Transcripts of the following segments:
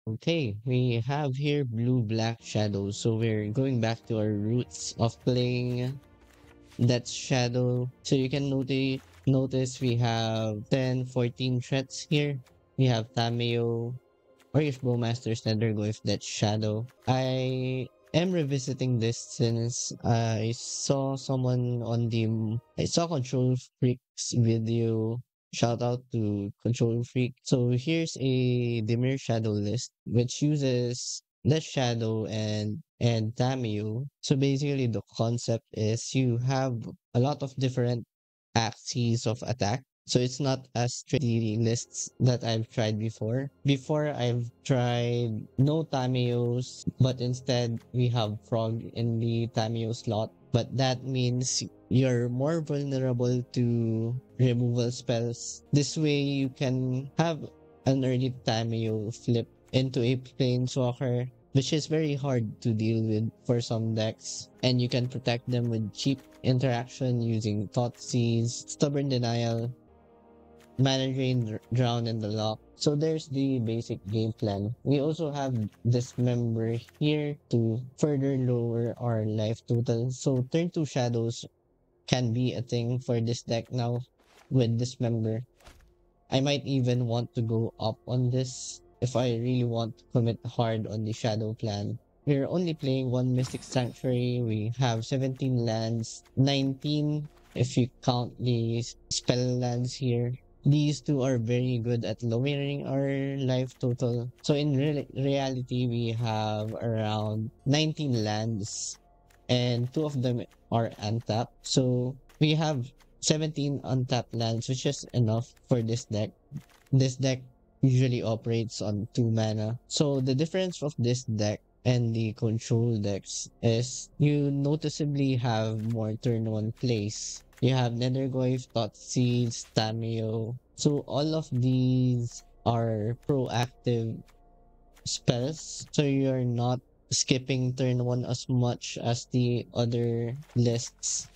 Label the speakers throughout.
Speaker 1: Okay, we have here blue-black shadows. So we're going back to our roots of playing that shadow. So you can notice we have 10, 14 threats here. We have Tamiyo, Orcish Bowmasters, Nethergoyf, that shadow. I am revisiting this since I saw Control Freak's video. Shout out to Control Freak. So here's a Dimir shadow list which uses that shadow and Tamiyo. So basically the concept is you have a lot of different axes of attack, so it's not as strict the lists that I've tried before. Before I've tried no Tamiyos, but instead we have Frog in the Tamiyo slot. But that means you're more vulnerable to removal spells. This way you can have an early Tamiyo flip into a Planeswalker, which is very hard to deal with for some decks. And you can protect them with cheap interaction using Thoughtseize, Stubborn Denial, Mana Drain, Drown, and the Loch. So there's the basic game plan. We also have Dismember here to further lower our life total. So turn 2 shadows can be a thing for this deck now with Dismember. I might even want to go up on this if I really want to commit hard on the shadow plan. We're only playing one Mystic Sanctuary. We have 17 lands, 19 if you count the spell lands here. These two are very good at lowering our life total. So in reality, we have around 19 lands and two of them are untapped. So we have 17 untapped lands, which is enough for this deck. This deck usually operates on 2 mana. So the difference of this deck and the control decks is you noticeably have more turn 1 plays. You have Nethergoyf, Thoughtseize, Tamiyo. So all of these are proactive spells. So you're not skipping turn 1 as much as the other lists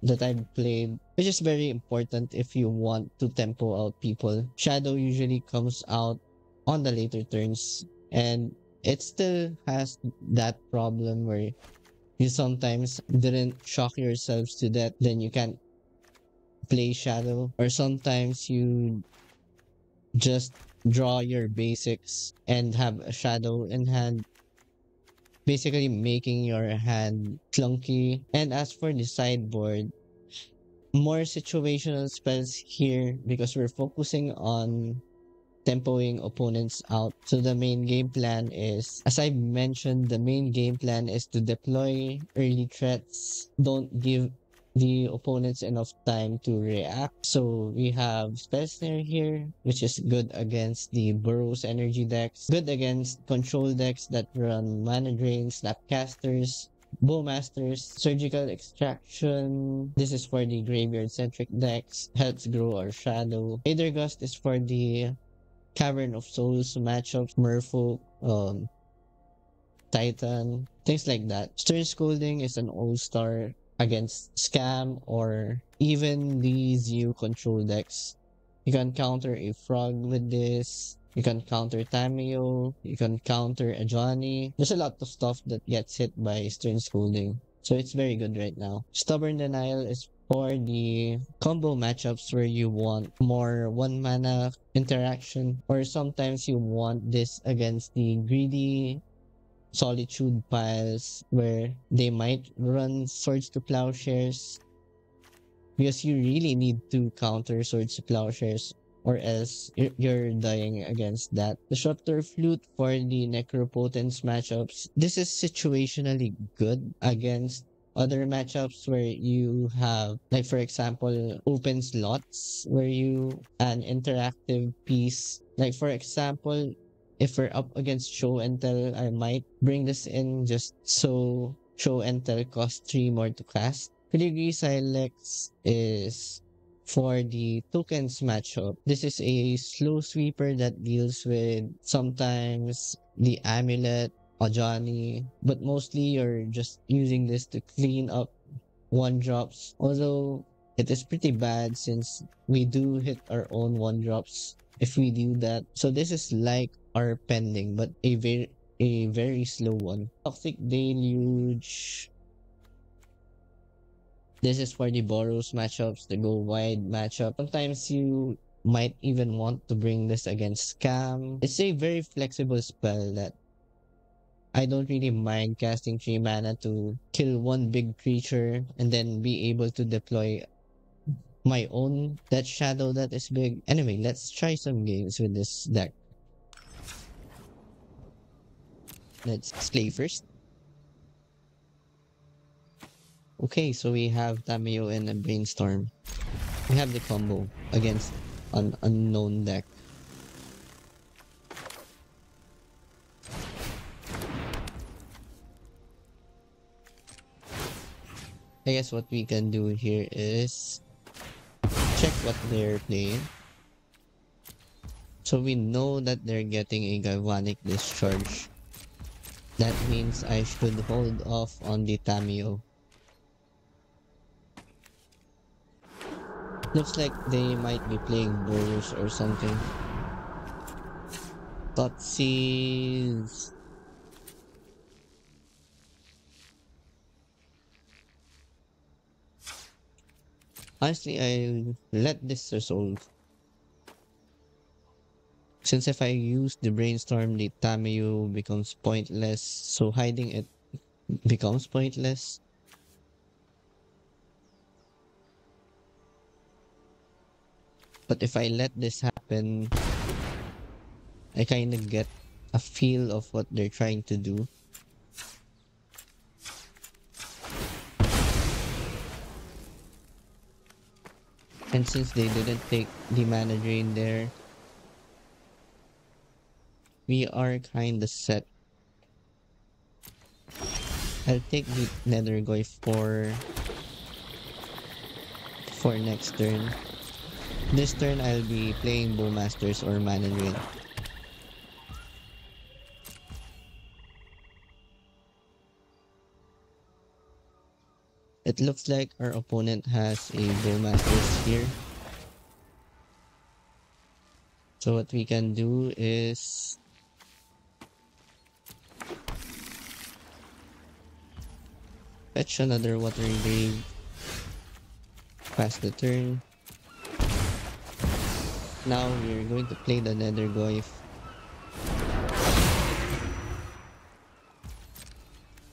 Speaker 1: that I've played, which is very important if you want to tempo out people. Shadow usually comes out on the later turns, and it still has that problem where you sometimes didn't shock yourselves to death, then you can't play Shadow, or sometimes you just draw your basics and have a Shadow in hand, basically making your hand clunky. And as for the sideboard, more situational spells here because we're focusing on tempoing opponents out. So the main game plan is, as I mentioned, the main game plan is to deploy early threats. Don't give the opponents enough time to react. So we have Spell Snare here, which is good against the Burrows energy decks, good against control decks that run Mana Drain, Snapcasters, Bowmasters, Surgical Extraction. This is for the graveyard centric decks. Helps grow our shadow. Aether Gust is for the Cavern of Souls matchups, Merfolk, Titan, things like that. Stern Scolding is an all-star against Scam or even the ZU control decks. You can counter a Frog with this. You can counter Tamiyo. You can counter a Johnny. There's a lot of stuff that gets hit by Stern Scolding. So it's very good right now. Stubborn Denial is for the combo matchups where you want more 1 mana interaction, or sometimes you want this against the greedy Solitude piles where they might run Swords to Plowshares, because you really need to counter Swords to Plowshares or else you're dying against that. The Disruptor Flute for the Necropotence matchups. This is situationally good against other matchups where you have, like for example, open slots where you an interactive piece. Like for example, if we're up against Show and Tell, I might bring this in just so Show and Tell cost 3 more to cast. Filigree Silex is for the tokens matchup. This is a slow sweeper that deals with sometimes the amulet, Ajani, but mostly you're just using this to clean up 1-drops. Although it is pretty bad since we do hit our own 1-drops if we do that. So this is like are pending, but a very slow one. Toxic Deluge. This is for the Boros matchups, the go wide matchup. Sometimes you might even want to bring this against Scam. It's a very flexible spell that I don't really mind casting 3 mana to kill one big creature and then be able to deploy my own Death Shadow that is big. Anyway, let's try some games with this deck. Let's slay first. Okay, so we have Tamiyo and a Brainstorm. We have the combo against an unknown deck. I guess what we can do here is check what they're playing. So we know that they're getting a Galvanic Discharge. That means I should hold off on the Tamiyo. Looks like they might be playing Lurrus or something. Thoughtseize. Honestly, I'll let this resolve. Since if I use the Brainstorm, the Tamiyo becomes pointless, so hiding it becomes pointless. But if I let this happen, I kind of get a feel of what they're trying to do. And since they didn't take the mana drain there, we are kinda set. I'll take the Nethergoyf for next turn. This turn I'll be playing Bowmasters or Mana Drain. It looks like our opponent has a Bowmasters here. So what we can do is fetch another Watery Grave, pass the turn. Now we're going to play the Nethergoyf.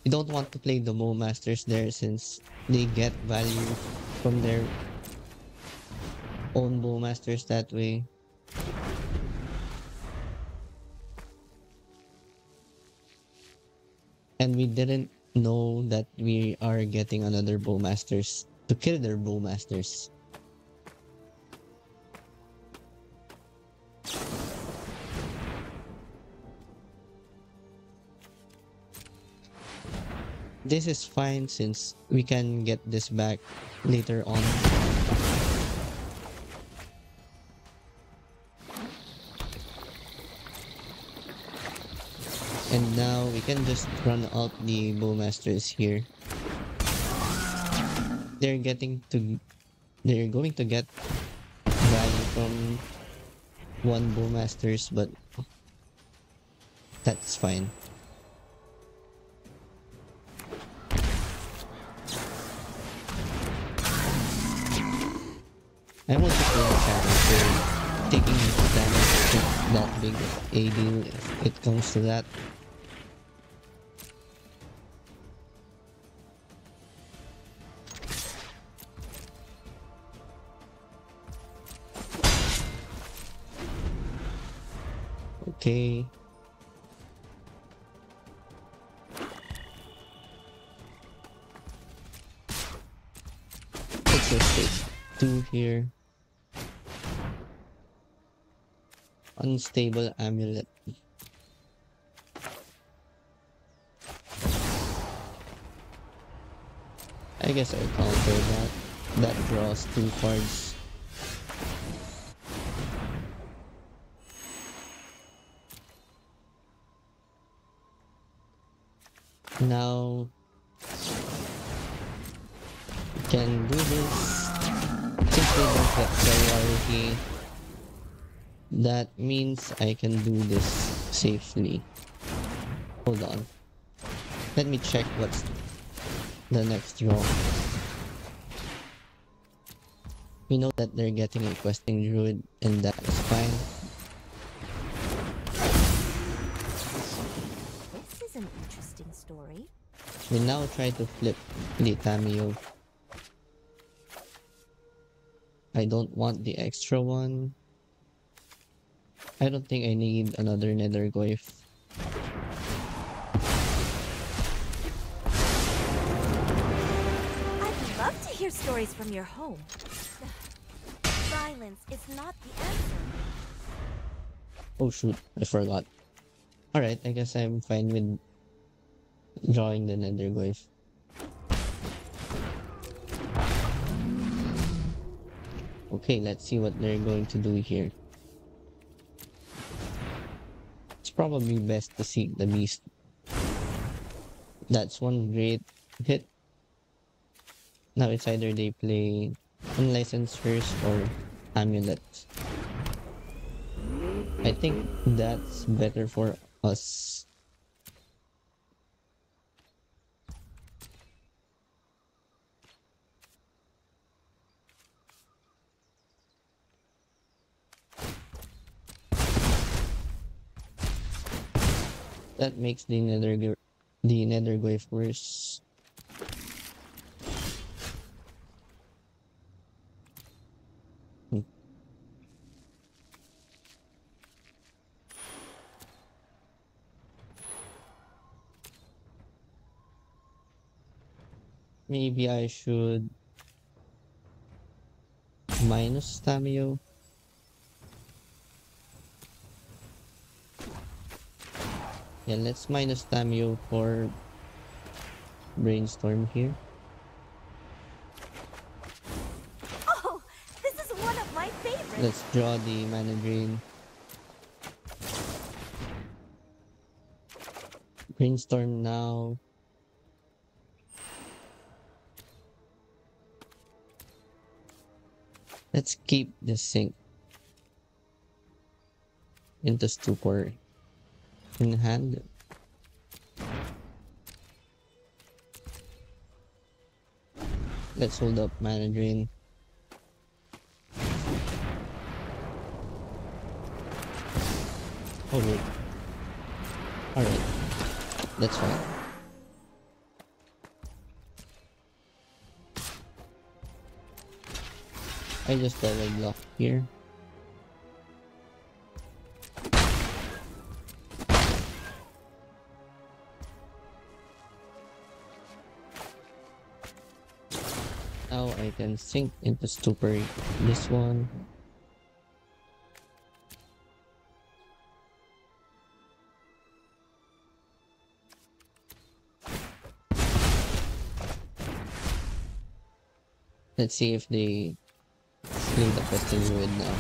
Speaker 1: We don't want to play the Bowmasters there since they get value from their own Bowmasters that way. And we didn't know that we are getting another Bowmasters to kill their Bowmasters. This is fine since we can get this back later on. And now we can just run out the Bowmasters here. They're going to get value from one Bowmasters, but that's fine. I want to play Shadow for taking damage is not big a deal if it comes to that. Okay. Let's just take 2 here. Unstable Amulet. I guess I'll counter that. That draws 2 cards. Now we can do this. Since they don't get priority, that means I can do this. safely. Hold on. Let me check what's the next draw. We know that they're getting a questing druid, and that is fine.
Speaker 2: This is an interesting story.
Speaker 1: We now try to flip the Tamiyo. I don't want the extra one. I don't think I need another Nethergoyf.
Speaker 2: I'd love to hear stories from your home. Silence is not the answer.
Speaker 1: Oh shoot, I forgot. Alright, I guess I'm fine with drawing the Nethergoyf. Okay, let's see what they're going to do here. It's probably best to seek the beast. That's one great hit. Now it's either they play unlicensed first or amulets. I think that's better for us. That makes the Nethergoyf worse. Maybe I should minus Tamiyo. Yeah, let's minus Tamiyo for Brainstorm here.
Speaker 2: Oh, this is one of my favorites.
Speaker 1: Let's draw the mana drain. Brainstorm now. Let's keep the sync into Stupor in hand. Let's hold up mana drain. Oh wait. Alright. That's fine. I just double block here. Now I can sink into Stupor this one. Let's see if they play the questing druid now.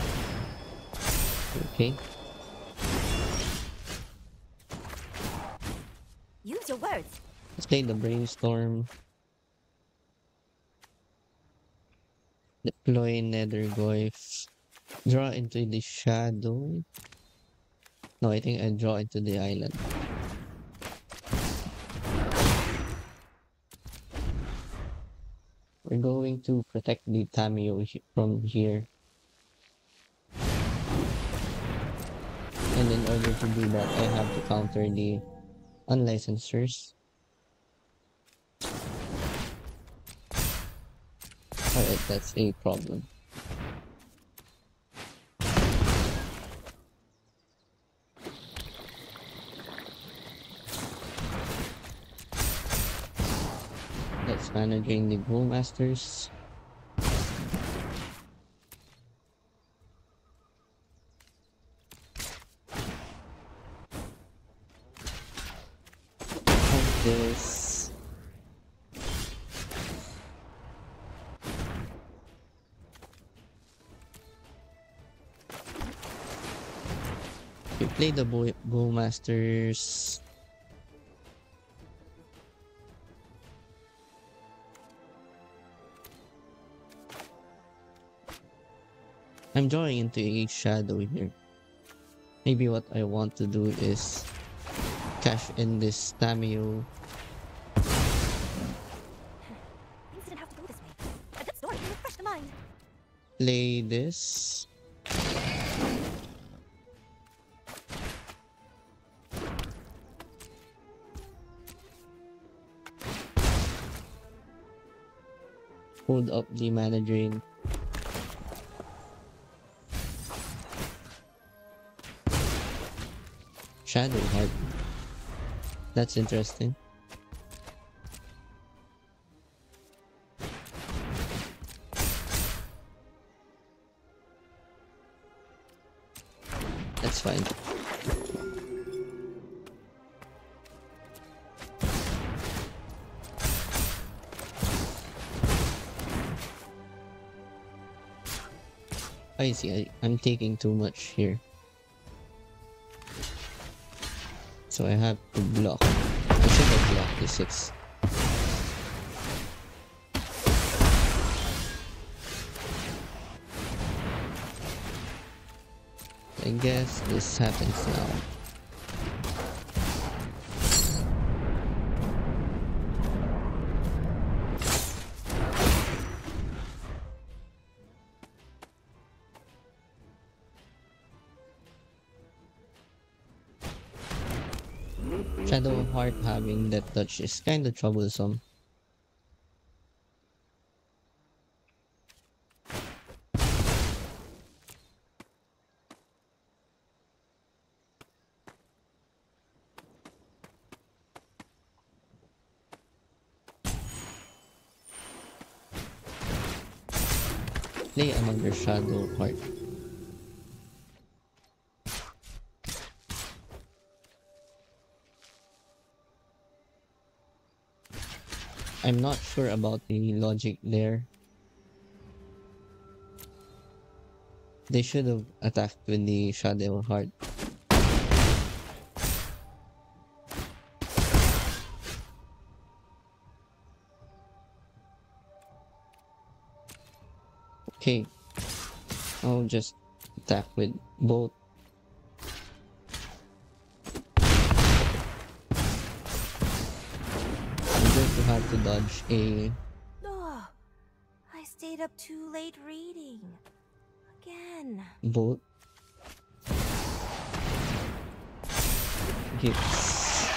Speaker 1: Okay.
Speaker 2: Use your words.
Speaker 1: Let's play the Brainstorm. Deploy Nethergoyf. Draw into the shadow. No, I think I draw into the island. We're going to protect the Tamiyo from here. And in order to do that, I have to counter the unlicensers. Alright, that's a problem. Let's managing the Bowmasters. This. We play the Bowmasters. I'm drawing into a shadow here. Maybe what I want to do is cash in this Tamiyo.
Speaker 2: Things didn't have to go this way. A good story can refresh the mind.
Speaker 1: Play this. Hold up the mana drain. Shadow Heart. That's interesting. That's fine. I see, I'm taking too much here. So I have to block. I should have blocked the 6. I guess this happens now. Shadow Heart having that touch is kinda troublesome. Play another Shadow Heart. I'm not sure about the logic there. They should have attacked with the Shadow Heart. Okay, I'll just attack with both. I'm going to have to dodge a
Speaker 2: Oh, I stayed up too late reading. Again.
Speaker 1: bolt. Gifts.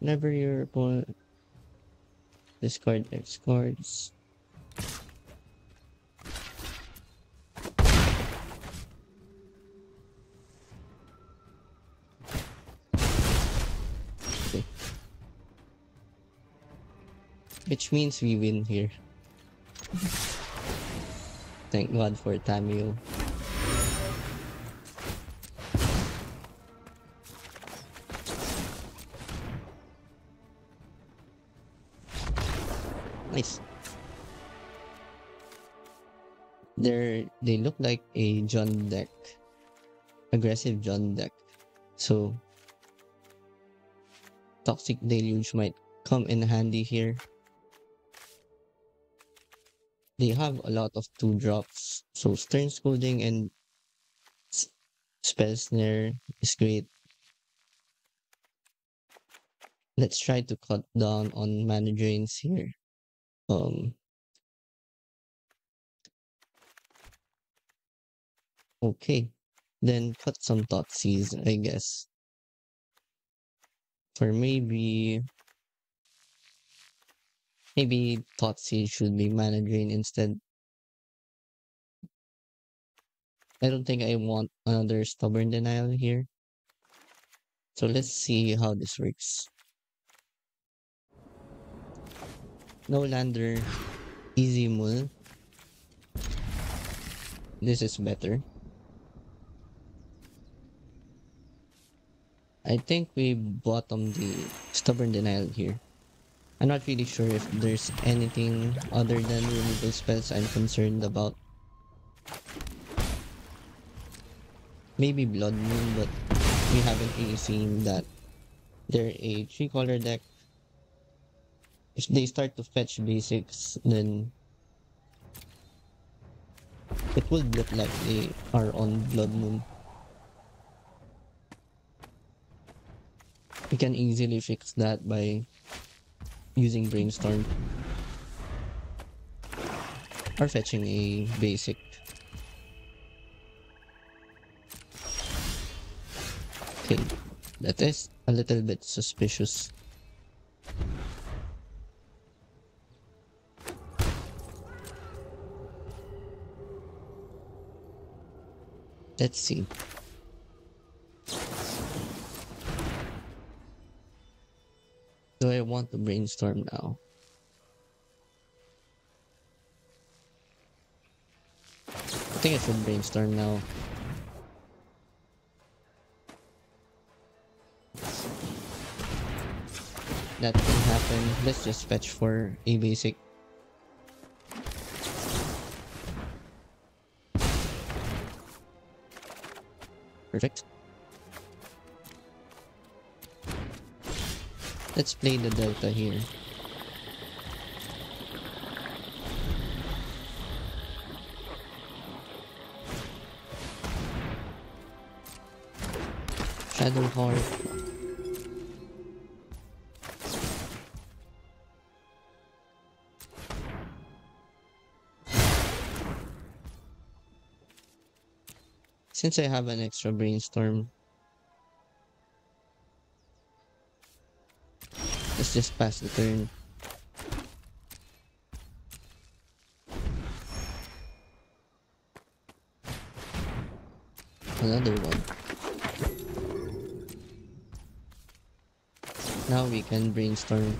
Speaker 1: Whenever your opponent discard X cards. Okay. Which means we win here. Thank God for Tamiyo. Nice. They look like a John deck. Aggressive John deck. So Toxic Deluge might come in handy here. They have a lot of 2-drops. So Stern Scolding and Spell Snare is great. Let's try to cut down on mana drains here. Okay. Then cut some Thoughtseize, I guess. For maybe Thoughtseize should be mana drain instead. I don't think I want another Stubborn Denial here. So let's see how this works. No lander, easy mull. This is better. I think we bottomed the Stubborn Denial here. I'm not really sure if there's anything other than removal spells I'm concerned about. Maybe Blood Moon, but we haven't really seen that. They're a 3-color deck. If they start to fetch basics, then it will look like they are on Blood Moon. We can easily fix that by using Brainstorm or fetching a basic. Okay, that is a little bit suspicious. Let's see. Do I want to Brainstorm now? I think I should Brainstorm now. That can happen. Let's just fetch for a basic. Perfect. Let's play the Delta here. Shadow Heart. Since I have an extra Brainstorm, let's just pass the turn. Another one. Now we can Brainstorm.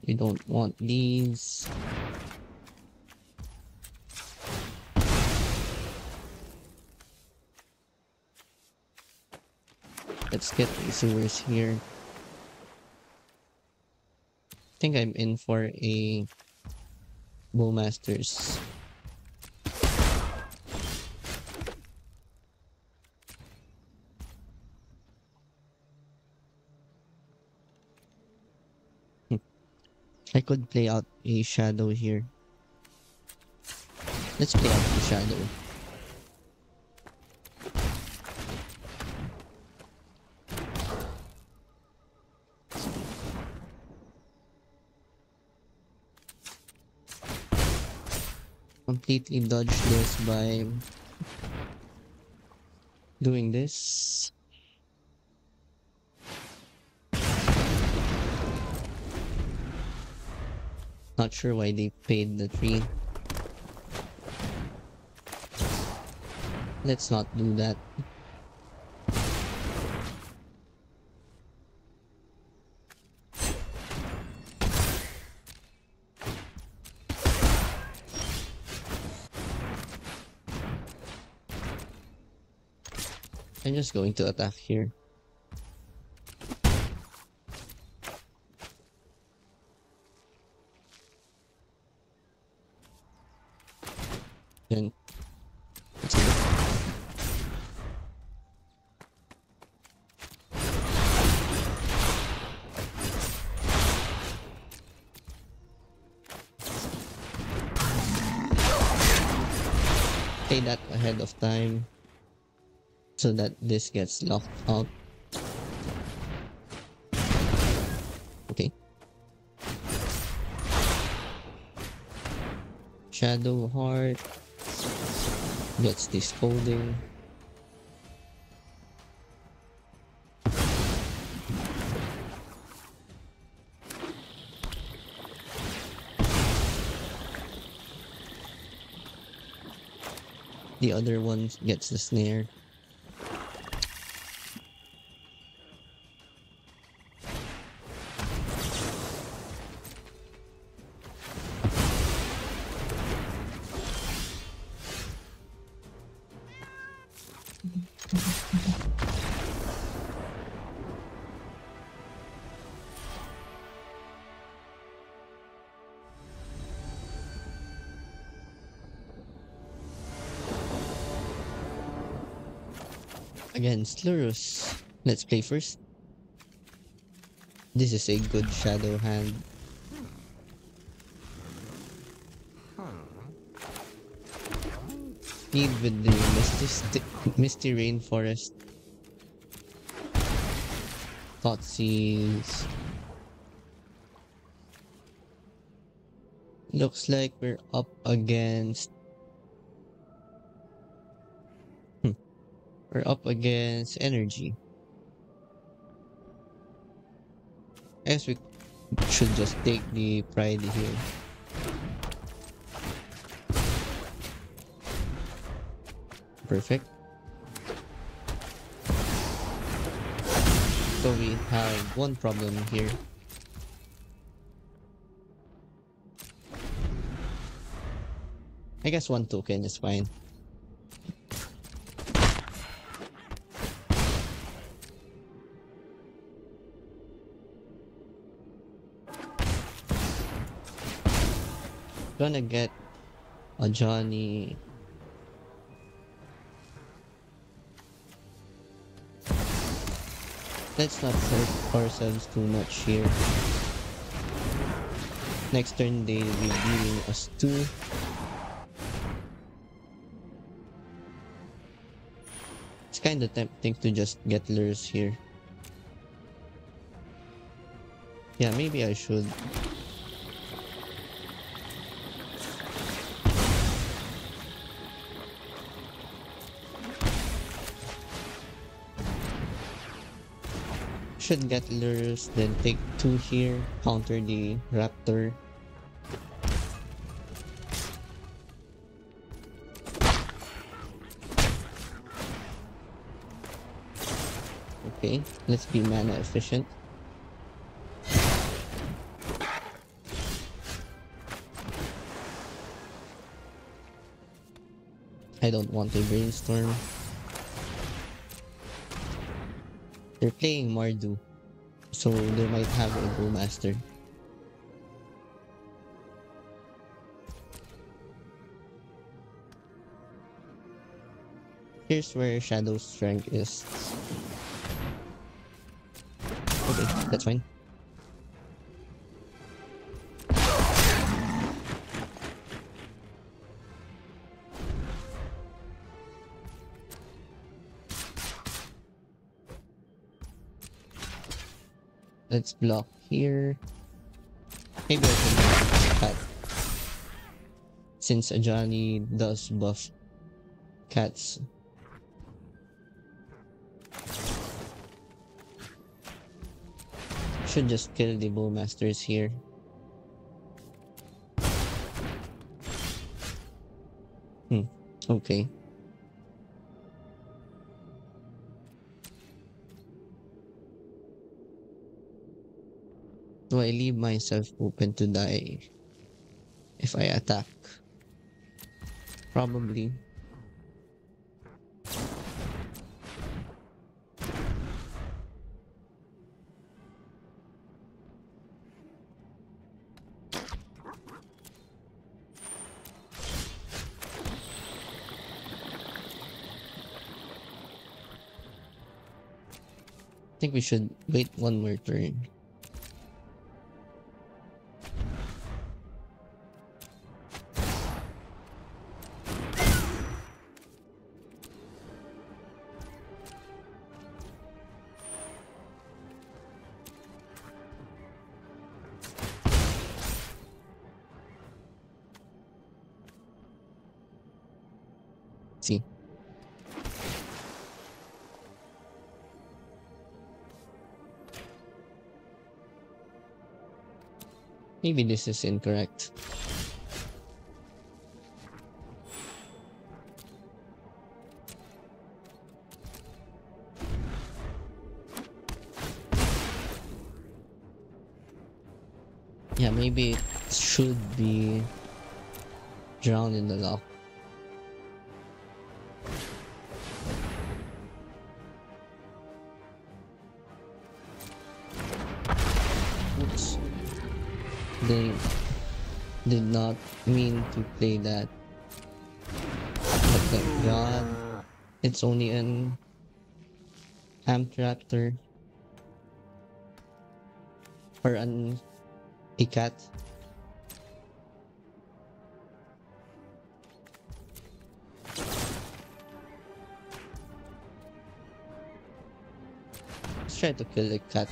Speaker 1: We don't want these. Let's get the sewers here. I think I'm in for a Bowmasters. I could play out a shadow here. Let's play out the shadow. Completely dodge this by doing this. Not sure why they paid the 3. Let's not do that. I'm just going to attack here. Then let's go. Play that ahead of time so that this gets locked out. Okay. Shadow Heart gets the Scalding. The other one gets the Snare. Against Lurrus. Let's play first. This is a good shadow hand. Lead with the Misty Rainforest. Thoughtseize. Looks like we're up against. We're up against energy. I guess we should just take the pride here. Perfect. So we have one problem here. I guess one token is fine. Gonna get a Johnny. Let's not hurt ourselves too much here. Next turn they will be dealing us 2. It's kinda tempting to just get Lurrus here. Yeah, maybe I should. Should get Lurrus, then take 2 here, counter the Raptor. Okay, let's be mana efficient. I don't want a Brainstorm. They're playing Mardu, so they might have a Bowmaster. Here's where Shadow Strength is. Okay, that's fine. Let's block here. Maybe I can block cat. Since Ajani does buff cats. Should just kill the Bowmasters here. Okay. Do I leave myself open to die if I attack? Probably. I think we should wait one more turn. See. Maybe this is incorrect. Yeah, maybe it should be drowned in the Loch. Oops. They did not mean to play that. But thank God, it's only an Amtraptor or a cat. Let's try to kill the cat.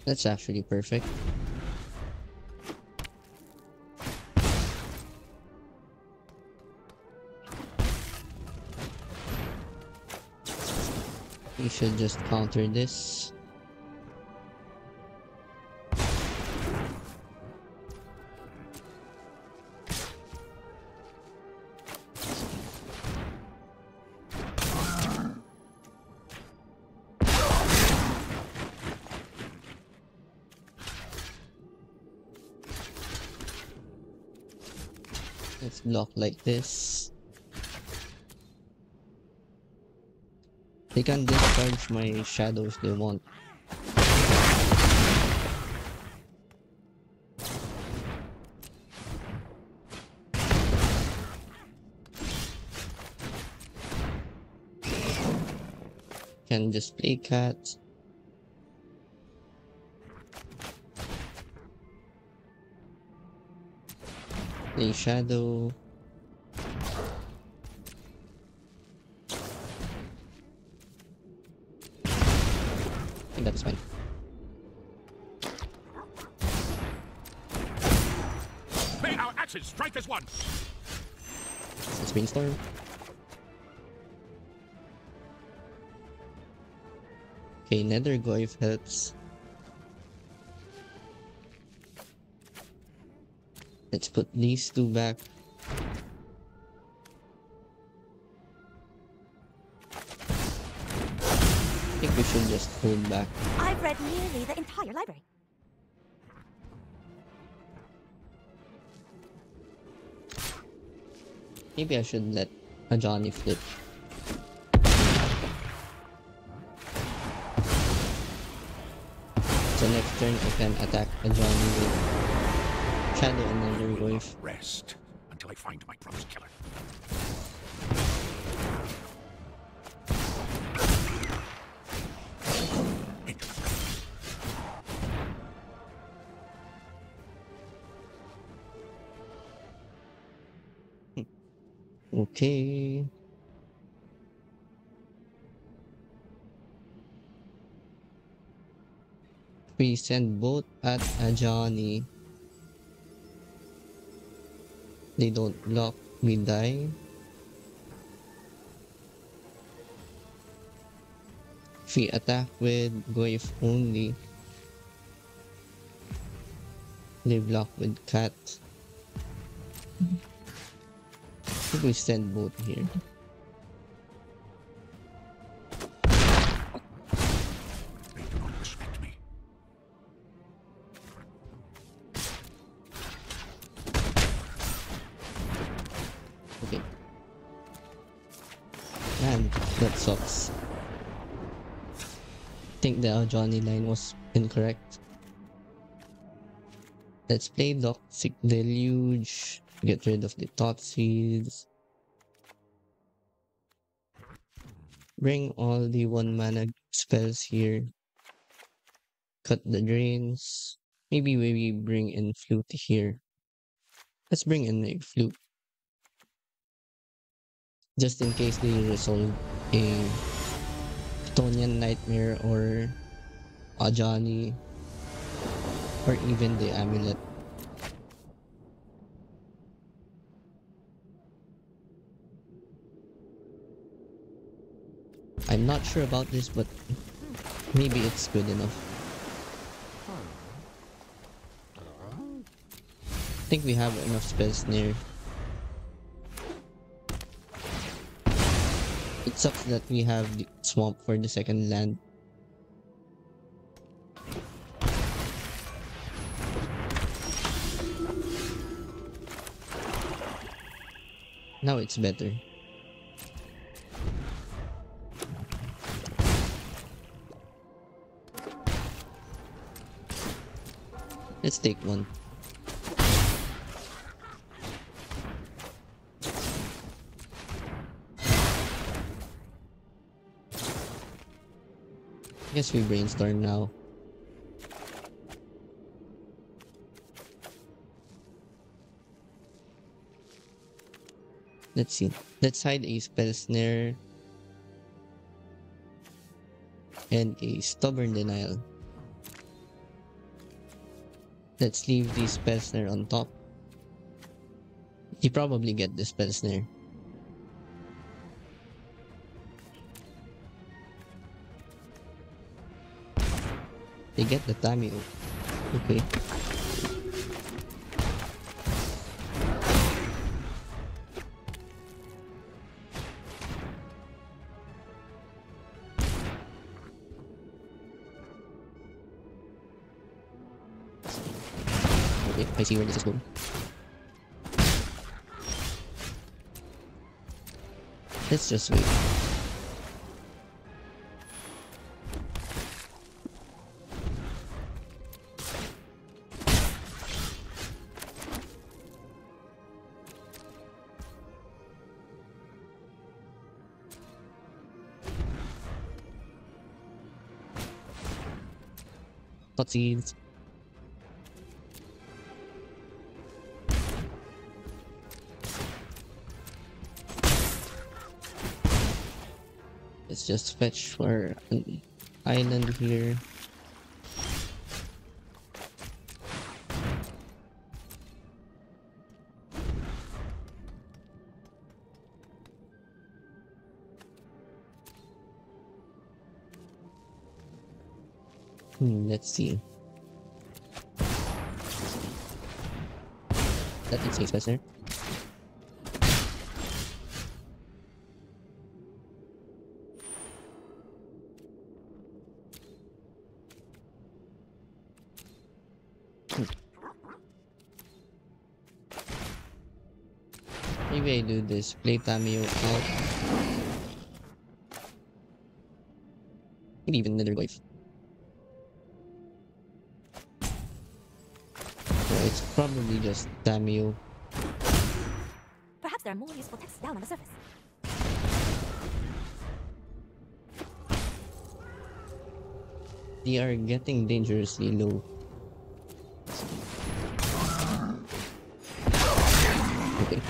Speaker 1: That's actually perfect. We should just counter this. Let's block like this. They can discharge my shadow if they want. Can just play cat. Play shadow. I think that's fine.
Speaker 3: May our axes strike as one!
Speaker 1: Let's brainstorm. Okay, Nethergoyf helps. Let's put these two back. I think we should just hold back.
Speaker 2: I've read nearly the entire library.
Speaker 1: Maybe I should let a Johnny flip. So next turn I can attack a Johnny with Shadow and Undergrowth.
Speaker 3: Rest until I find my brother's killer.
Speaker 1: Okay. We send both at a Johnny. They don't block, we die. If we attack with Goyf only, they block with cat. I think we send both here.
Speaker 3: They do not respect me.
Speaker 1: Okay. Man, that sucks. I think the Johnny line was incorrect. Let's play Toxic Deluge. Get rid of the Thoughtseize. Bring all the 1-mana spells here. Cut the drains. Maybe we bring in Flute here. Let's bring in a Flute. Just in case they resolve a Tonian Nightmare or a Johnny. Or even the Amulet. I'm not sure about this, but maybe it's good enough. I think we have enough spells near. It sucks that we have the swamp for the second land. Now it's better. Let's take one. Guess we brainstorm now. Let's see. Let's hide a spell snare and a stubborn denial. Let's leave the spell snare on top. You probably get the spell snare. They get the Tamiyo. Okay. Okay, I see where this is going. Let's just wait. Thoughtseize. Let's just fetch for an island here. Let's see. That did say space there. Maybe I do this. Play Tamiyo out. Maybe even Nethergoyf. It's probably just Tamiyo.
Speaker 2: Perhaps there are more useful texts down on the surface.
Speaker 1: They are getting dangerously low. Okay.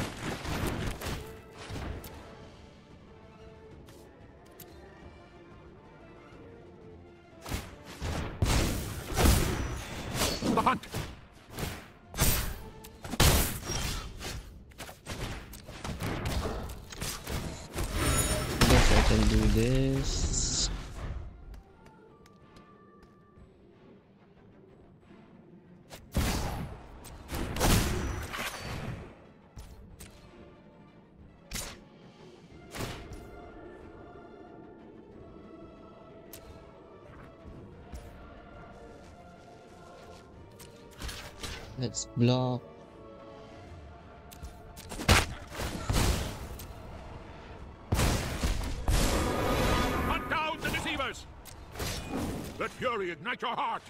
Speaker 3: The hunt!
Speaker 1: Guess I can do this. Let's block.
Speaker 3: Hunt down the deceivers! Let fury ignite your heart!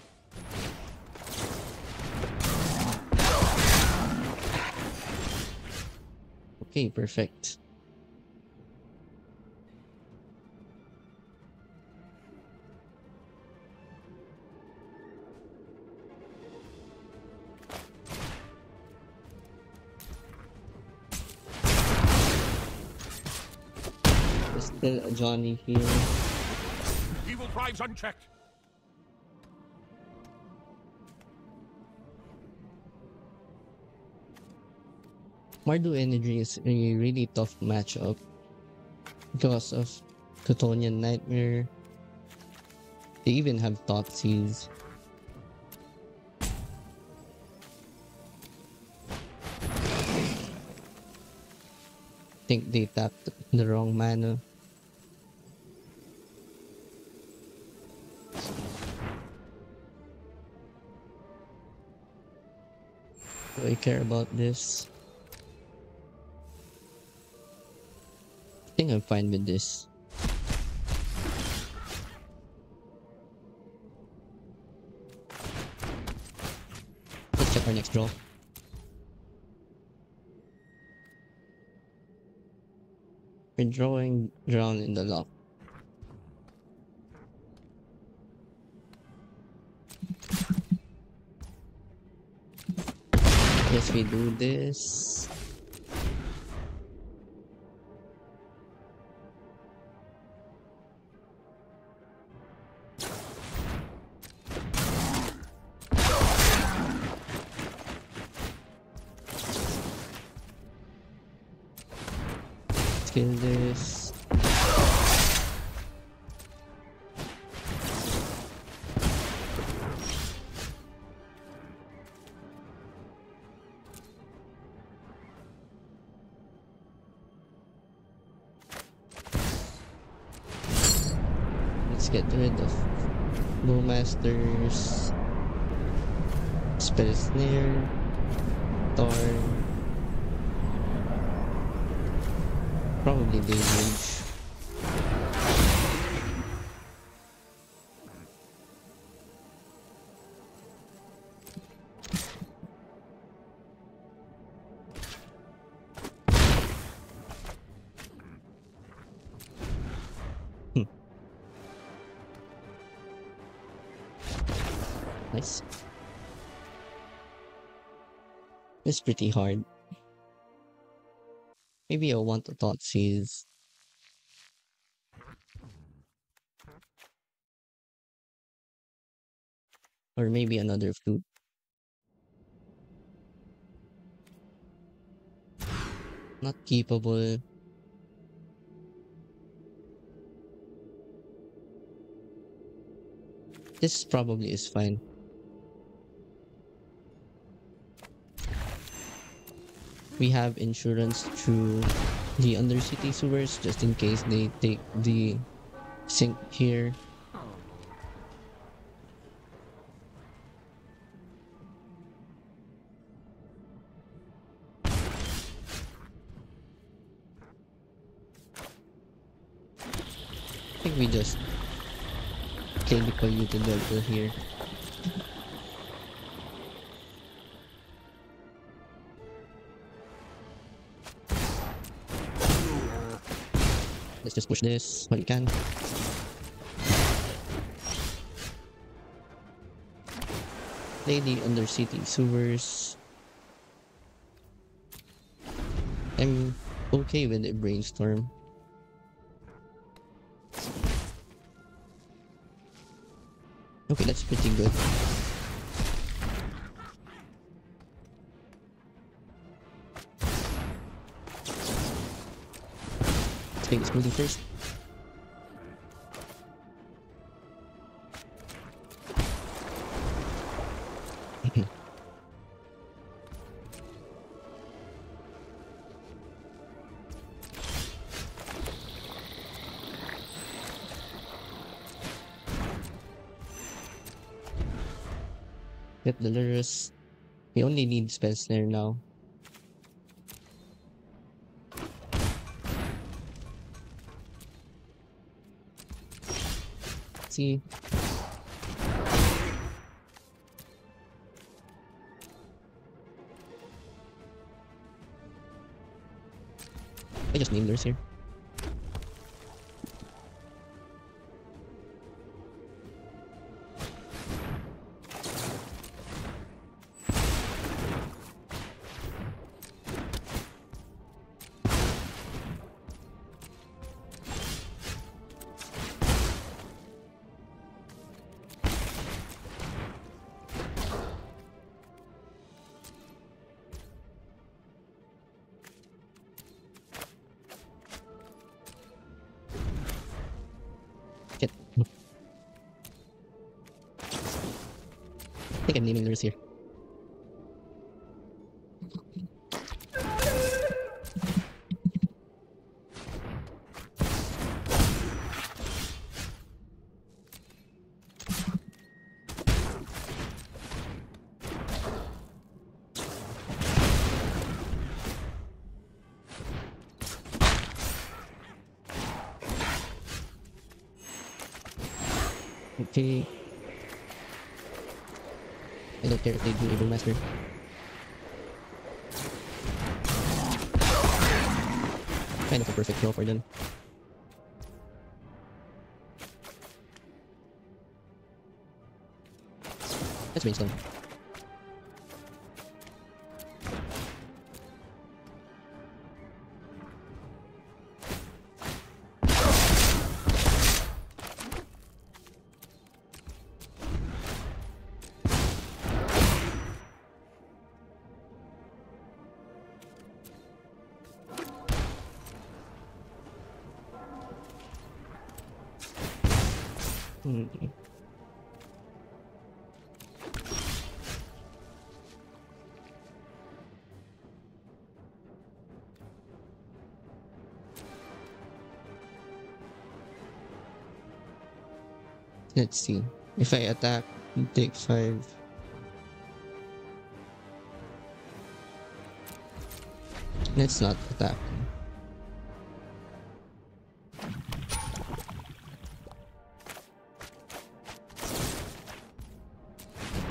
Speaker 1: Okay, perfect. There's still a Johnny here.
Speaker 3: Evil thrives unchecked.
Speaker 1: Mardu Energy is a really tough matchup because of Chthonian Nightmare. They even have Thoughtseize. Think they tapped the wrong mana. Do I care about this? I think I'm fine with this. Let's check our next draw. We're drawing Drown in the Loch. Guess we do this. kill this. Let's get rid of Bowmasters, Spell Snare, Tarn, probably Midrange. Nice. It's pretty hard. Maybe I'll want a Thoughtseize. Or maybe another flute. Not keepable. This probably is fine. We have insurance through the Undercity Sewers just in case they take the sink here. I think we just kill the Polluted Delta here. Let's just push this while we can. Play the Undercity Sewers. I'm okay with the Brainstorm. Okay, that's pretty good. Let's take the smoothie first. Get the Lurrus. We only need Spell Snare now. Let's see. I just need Lurrus here. I think I'm naming Lurrus here. Okay. I don't care if they do Evil Master. Kind of a perfect draw for them. Let's Brainstorm. Hmm. Let's see. If I attack, you take 5. Let's not attack.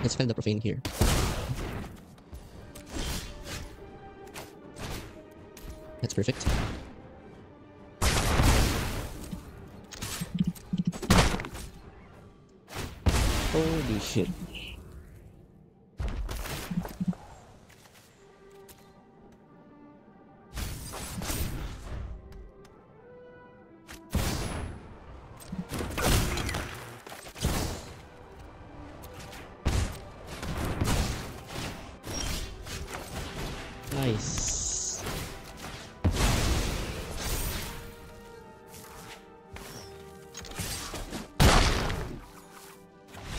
Speaker 1: Let's Fell the Profane here. That's perfect. Holy shit. Nice.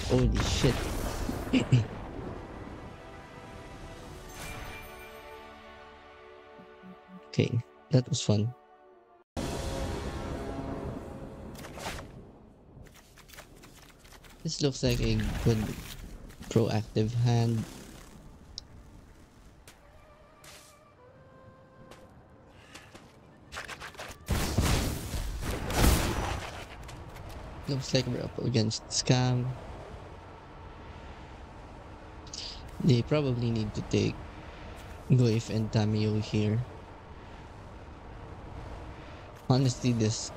Speaker 1: Holy shit. Okay, that was fun. This looks like a good proactive hand. Looks like we're up against Scam. They probably need to take Goyf and Tamiyo here. Honestly, this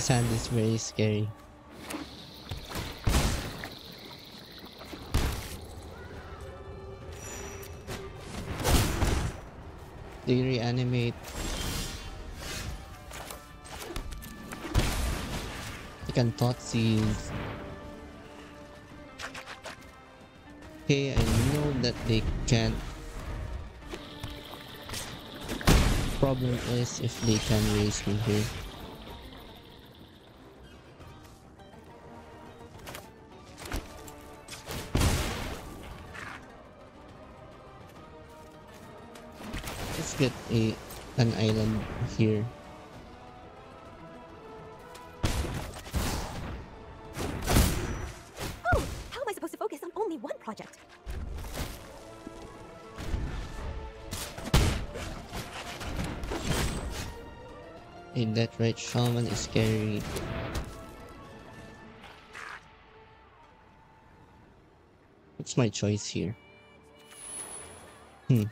Speaker 1: hand is very scary. They reanimate. They can Thoughtseize. Okay, I know that they can't. Problem is if they can raise me here. Let's get an island here.
Speaker 2: Oh, how am I supposed to focus on only one project?
Speaker 1: That right shaman is scary. What's my choice here? I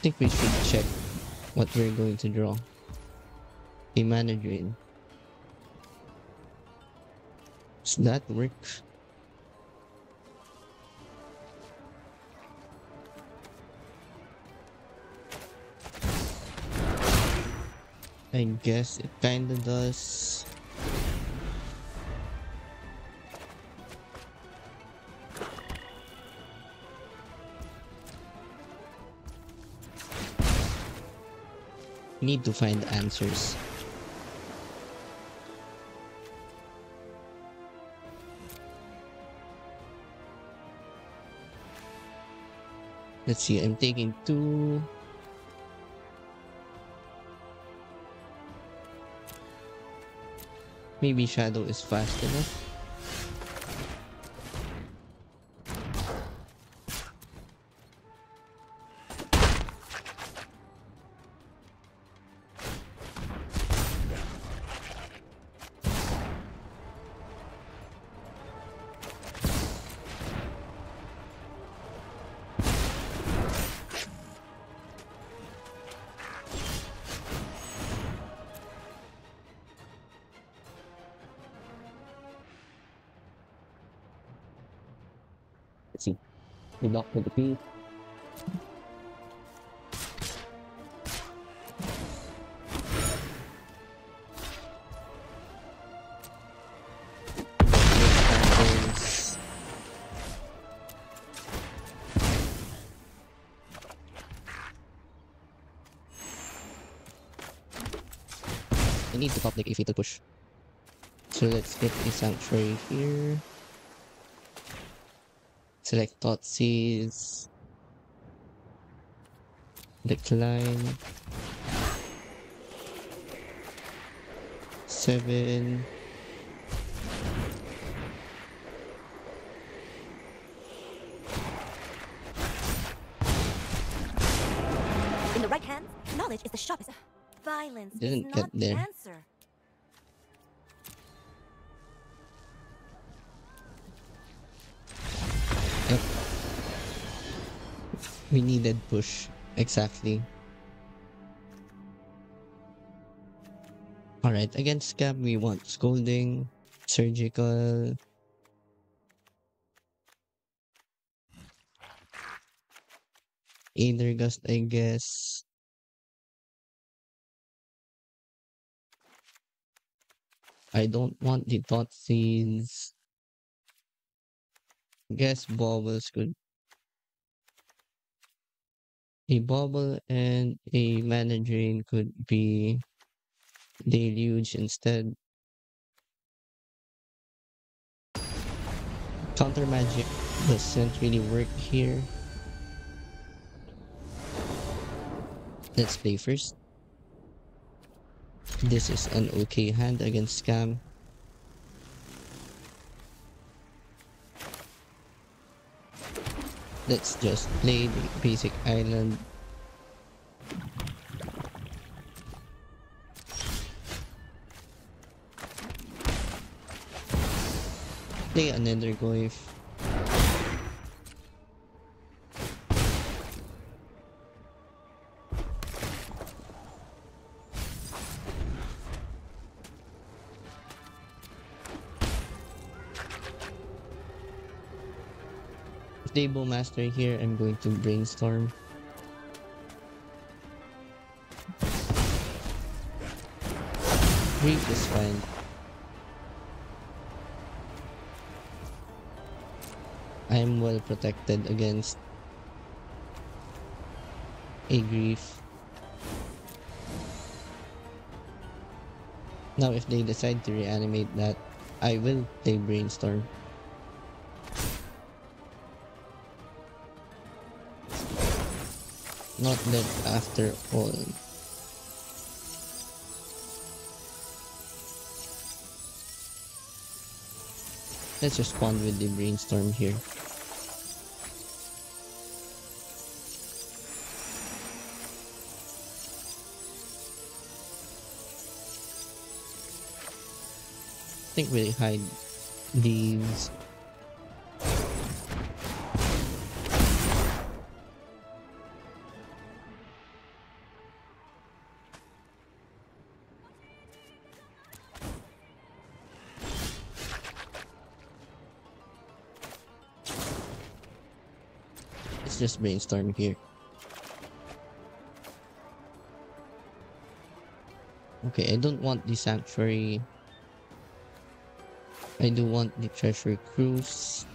Speaker 1: think we should check what we're going to draw. A mana drain. Does that work? I guess it kinda does. Need to find answers. Let's see, I'm taking 2. Maybe Shadow is fast enough. Let's see. We lock with the P. I need to top like a fatal push. So let's get a Sanctuary here. Select Thoughtseize. Decline. 7.
Speaker 2: In the right hand, knowledge is the sharpest. Violence
Speaker 1: Didn't
Speaker 2: is
Speaker 1: get
Speaker 2: not the
Speaker 1: there.
Speaker 2: answer.
Speaker 1: Yep. We needed push. Exactly. Alright, against Scab we want Scolding, Surgical, Aether Gust, I guess. I don't want the Thoughtseize. Guess Baubles could. A Bauble and a Mana Drain could be Deluge instead. Counter Magic doesn't really work here. Let's play first. This is an okay hand against Scam. Let's just play the basic island. Play a Nethergoyf. Play Bowmaster here. I'm going to Brainstorm. Grief is fine. I'm well protected against a Grief. Now if they decide to reanimate that, I will play Brainstorm. Not dead after all. Let's respond with the Brainstorm here. I think we hide these. Let's just Brainstorm here. Okay, I don't want the Sanctuary. I do want the Treasure Cruise.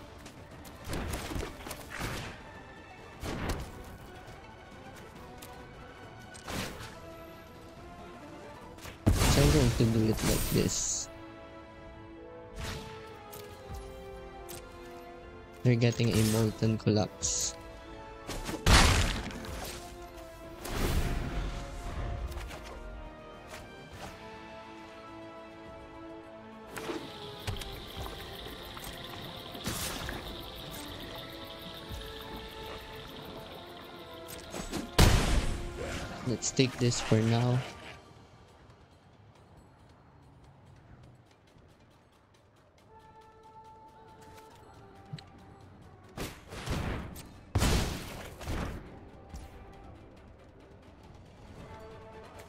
Speaker 1: So I'm going to do it like this. They're getting a Molten Collapse. Let's take this for now.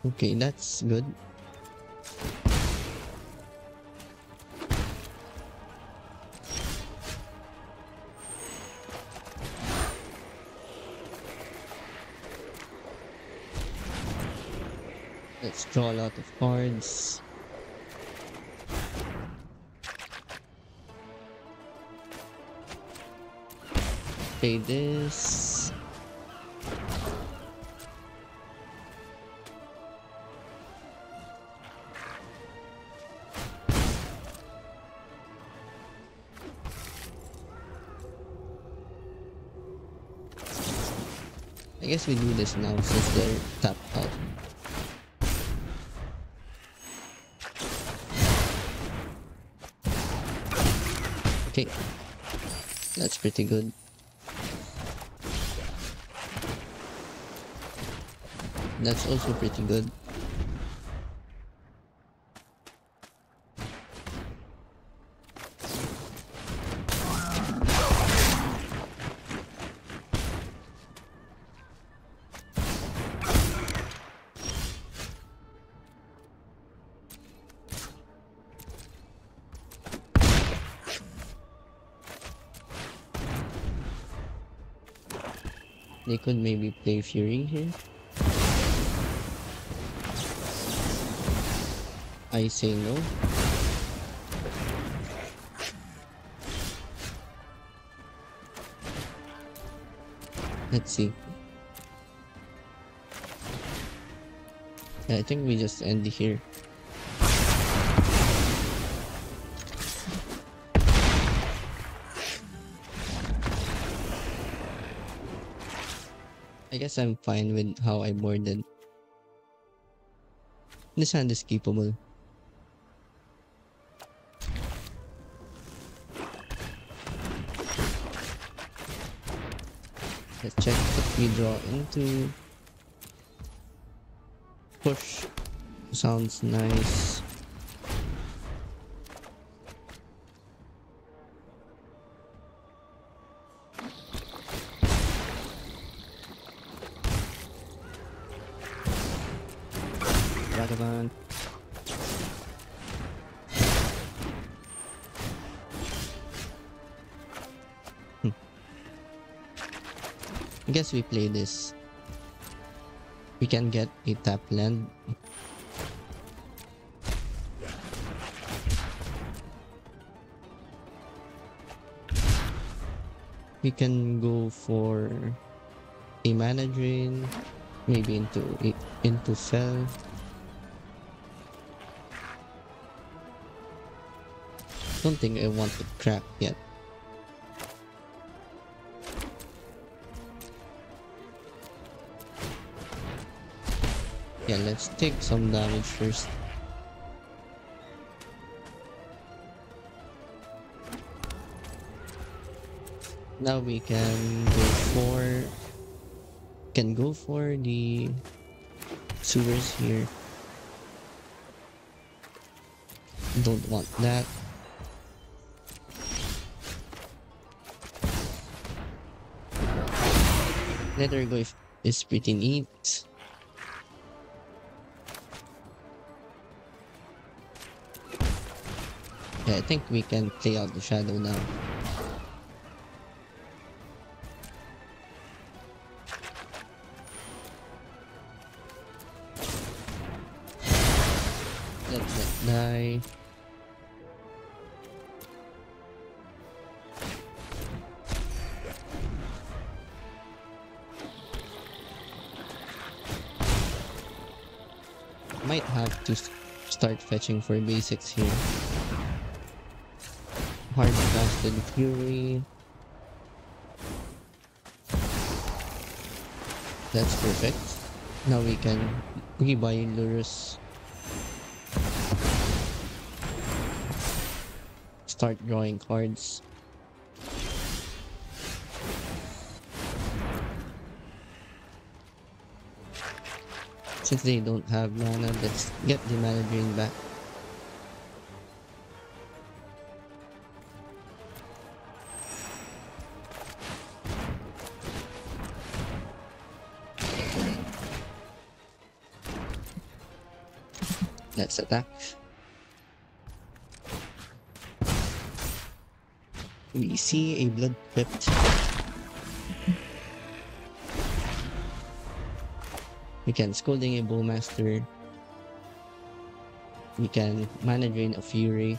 Speaker 1: Okay, that's good. Let's draw a lot of cards. Play this. I guess we do this now since they're tapped out. Okay, that's pretty good. That's also pretty good. They could maybe play Fury here. I say no. Let's see. Yeah, I think we just end here. I guess I'm fine with how I boarded. This hand is keepable. Let's check what we draw into. Push. Sounds nice. Vagabond. I guess we play this. We can get a tap land. We can go for a mana drain, maybe into Fell. Don't think I want to crack yet. Yeah, let's take some damage first. Now we can go for the sewers here. Don't want that. Nethergoyf is pretty neat. Yeah, I think we can play out the shadow now. Let that die. Might have to start fetching for basics here. Hard casted Fury. That's perfect. Now we can rebuy Lurrus. Start drawing cards. Since they don't have mana, let's get the mana drain back. Let's attack. We see a blood crypt. We can Scalding a Bowmaster. We can mana drain a Fury.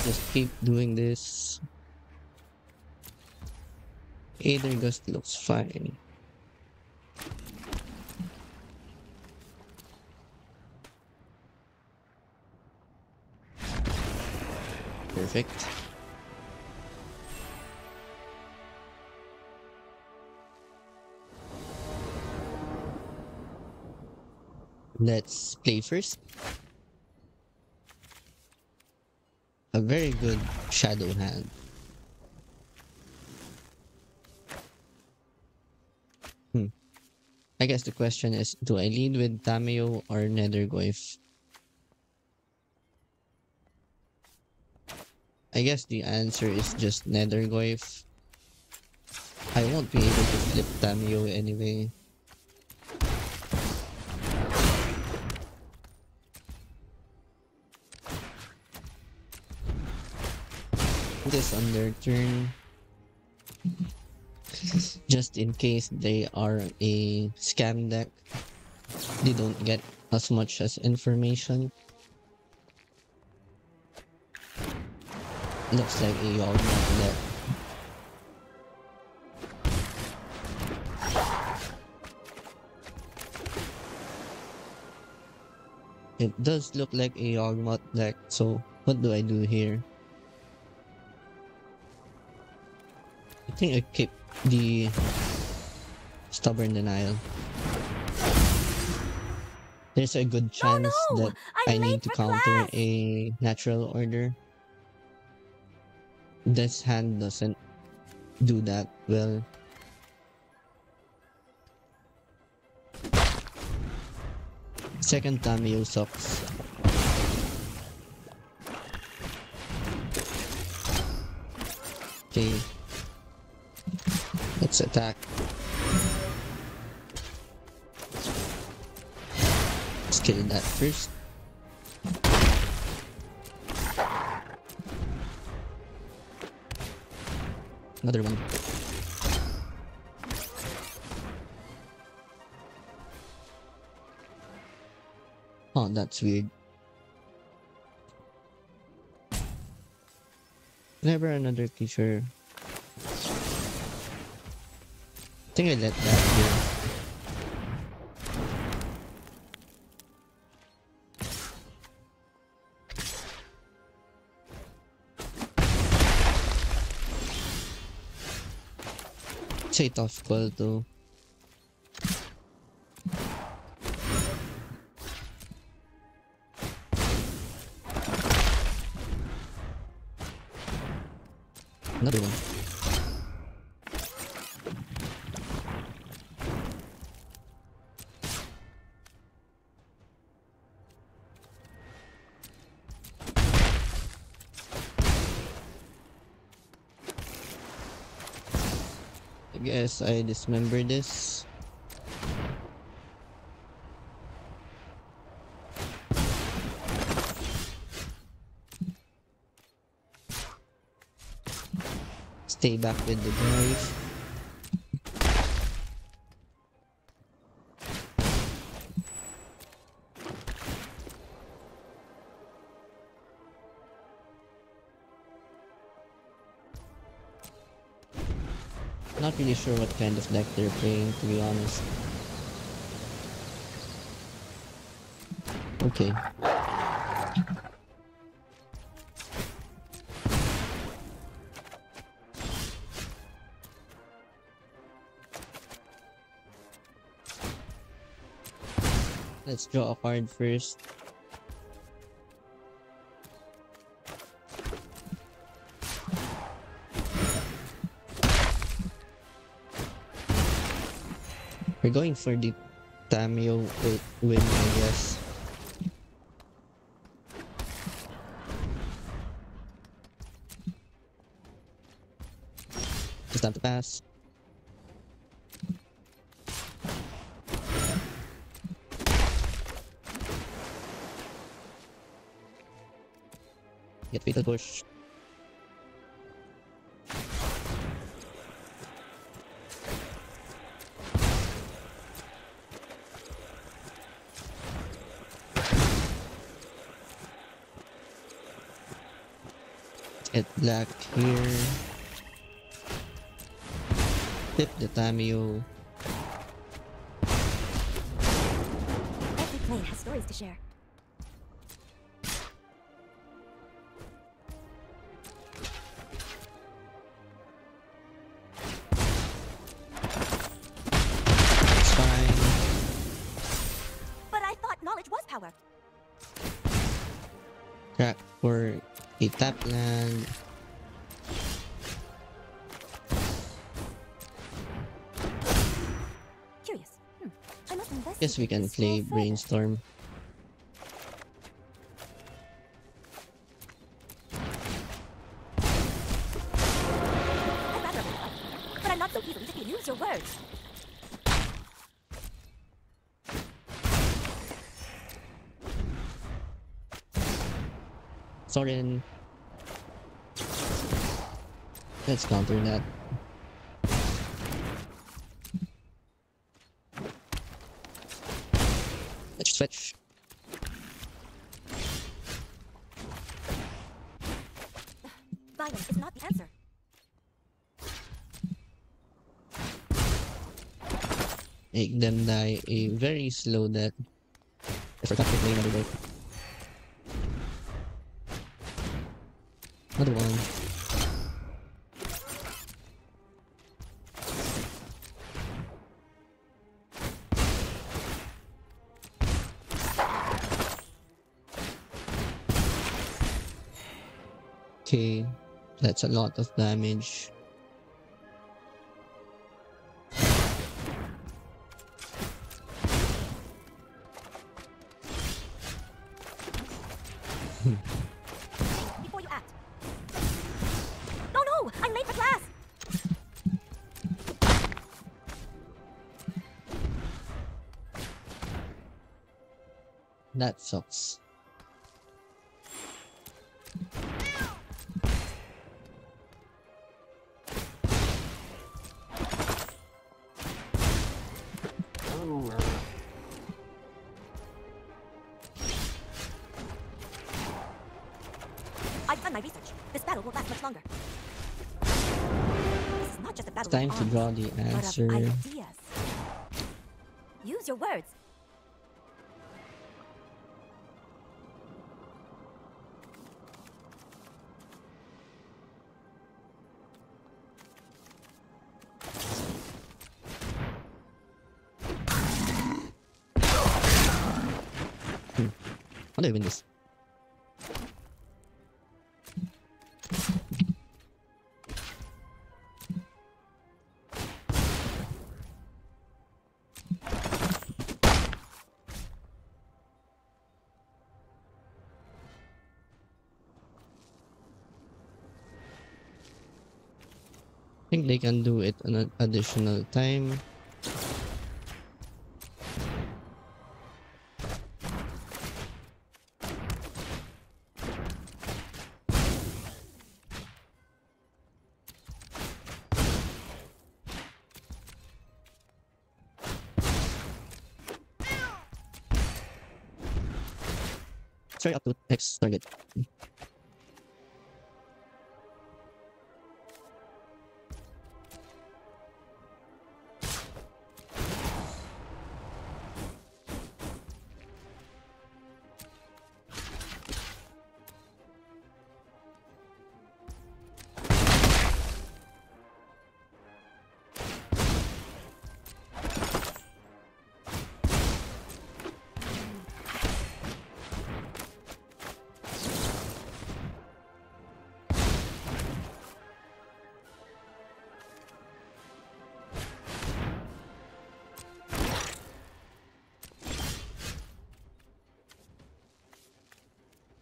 Speaker 1: Just keep doing this. Aether Gust looks fine. Perfect. Let's play first. A very good shadow hand. I guess the question is, do I lead with Tamiyo or Nethergoyf? I guess the answer is just Nethergoyf. I won't be able to flip Tamiyo anyway. This on their turn. Just in case they are a scam deck, they don't get as much as information. Looks like a Yawgmoth deck. It does look like a Yawgmoth deck, so what do I do here? I think I keep the Stubborn Denial. There's a good chance that I need to counter a natural order. This hand doesn't do that well. Second Tamiyo sucks. Okay. Let's attack. Let's kill that first. Another one. Oh, that's weird. Never another creature. I think I let that go. It's a tough call though. Another one. I guess I dismember this. Stay back with the drive. Not really sure what kind of deck they're playing, to be honest. Okay. Let's draw a card first. We're going for the Tamiyo win, I guess. Just time to pass. Get fatal push. Get black here. Flip the Tamiyo.
Speaker 2: Every play has stories to share. much was power?
Speaker 1: Crack for a tap land.
Speaker 2: Curious. I must investigate
Speaker 1: Guess we can
Speaker 2: this
Speaker 1: play
Speaker 2: further.
Speaker 1: Brainstorm.
Speaker 2: I'd rather have help, but I'm not so easily defeated. Use your words.
Speaker 1: Sorin. Let's counter that. Let's switch.
Speaker 2: Violence is not the answer.
Speaker 1: Make them die a very slow death. I forgot to play another deck. Another one. Okay, that's a lot of damage.
Speaker 2: Before you act. No! I'm late for class!
Speaker 1: That sucks.
Speaker 2: I've done my research. This battle won't last much longer. This is not just a battle
Speaker 1: It's time
Speaker 2: of
Speaker 1: to
Speaker 2: arms,
Speaker 1: draw the
Speaker 2: but of
Speaker 1: answer.
Speaker 2: ideas. Use your words.
Speaker 1: How do I win this? I think they can do it an additional time. Straight up to next target.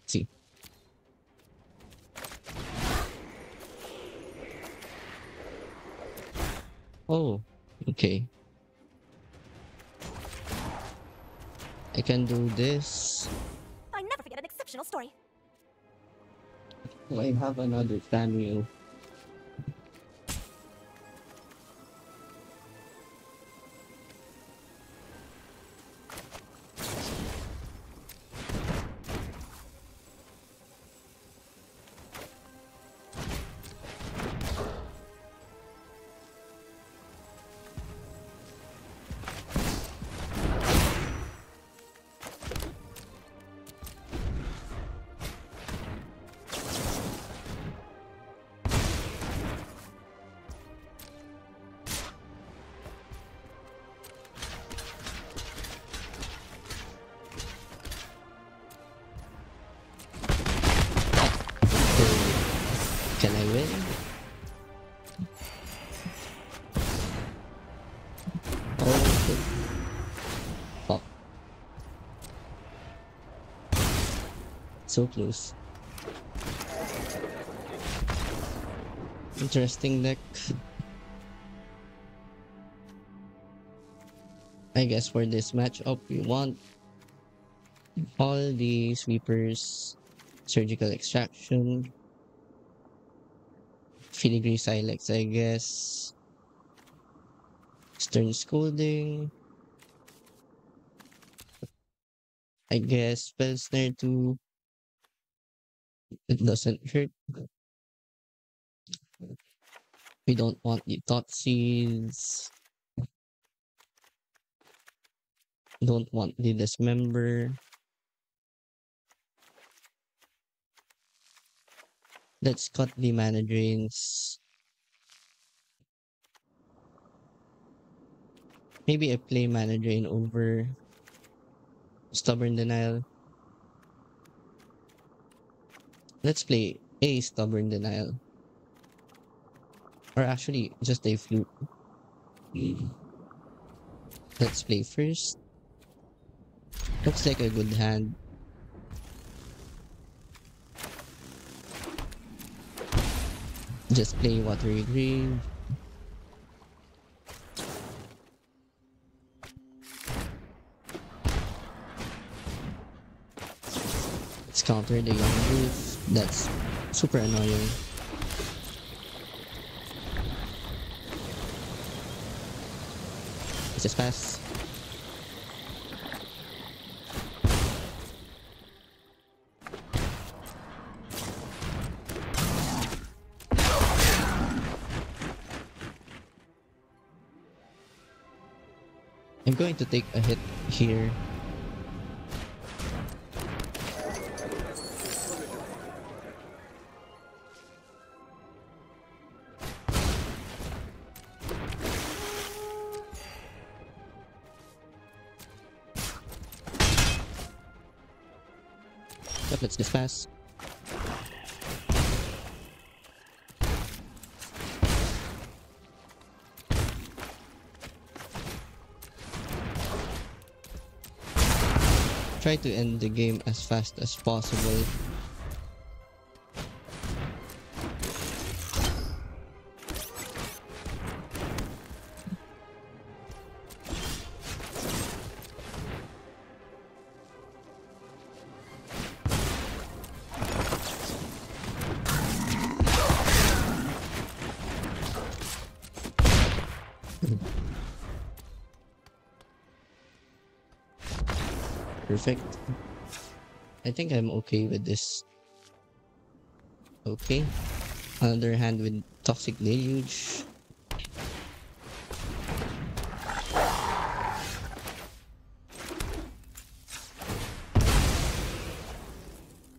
Speaker 1: See. Oh, okay. I can do this.
Speaker 2: I never forget an exceptional story.
Speaker 1: Oh, I have another Tamiyo. So close. Interesting deck. I guess for this matchup, we want all the sweepers, surgical extraction, filigree silex, I guess, stern scolding, I guess spell snare too. It doesn't hurt. We don't want the Thoughtseize. Don't want the Dismember. Let's cut the mana drains. Maybe I play mana drain over Stubborn Denial. Let's play a Stubborn Denial. Or actually, just a Flute. Let's play first. Looks like a good hand. Just play Watery Grave. Let's counter the Yawgmoth. That's super annoying. Let's just pass. I'm going to take a hit here. But let's just pass. Try to end the game as fast as possible. Perfect. I think I'm okay with this. Okay. Another hand with Toxic Deluge.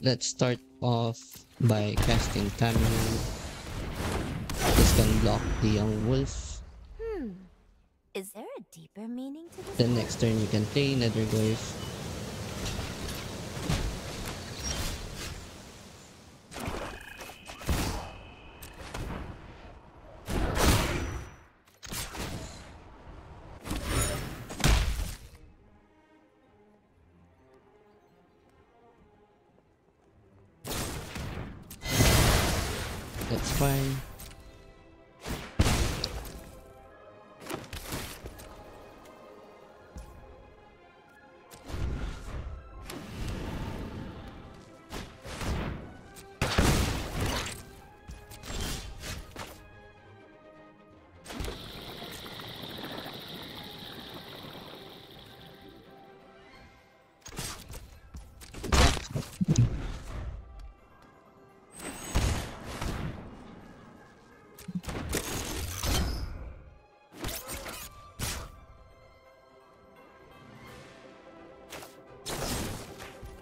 Speaker 1: Let's start off by casting Tamiyo. This can block the young wolf.
Speaker 2: Is there a deeper meaning to this?
Speaker 1: Then next turn you can play Nethergoyf. That's fine.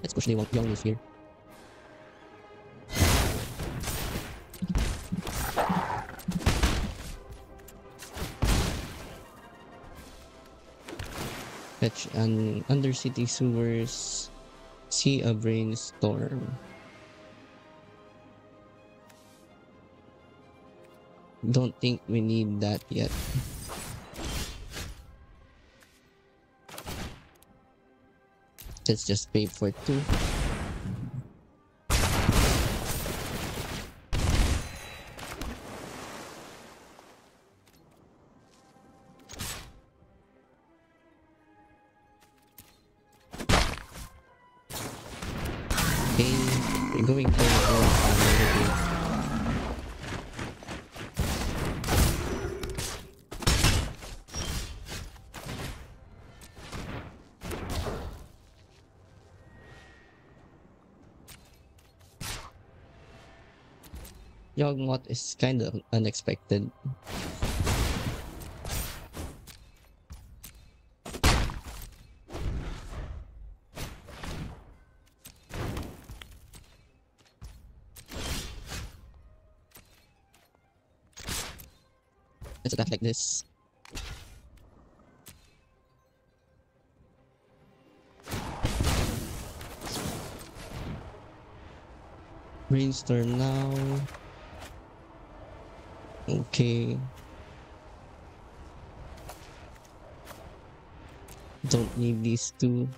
Speaker 1: Let's push the Yawgmoth here. Fetch an Undercity Sewers. See a Brainstorm. Don't think we need that yet. Let's just pay for 2. Okay, we're going for the gold family. Yawgmoth is kind of unexpected. Let's attack like this. Brainstorm now. Okay. Don't need these two.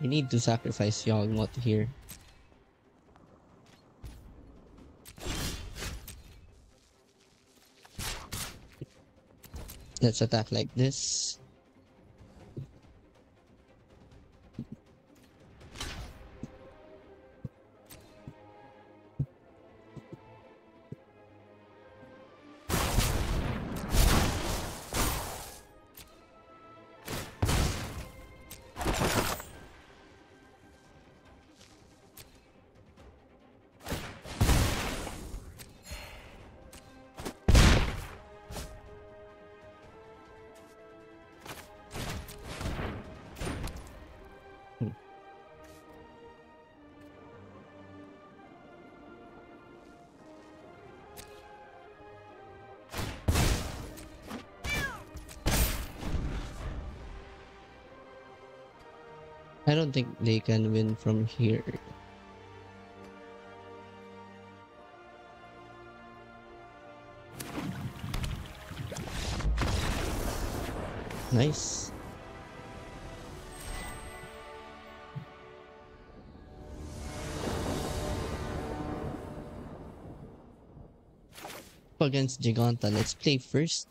Speaker 1: We need to sacrifice Yawgmoth here. Let's attack like this. I don't think they can win from here. Nice. Against Giganta, let's play first.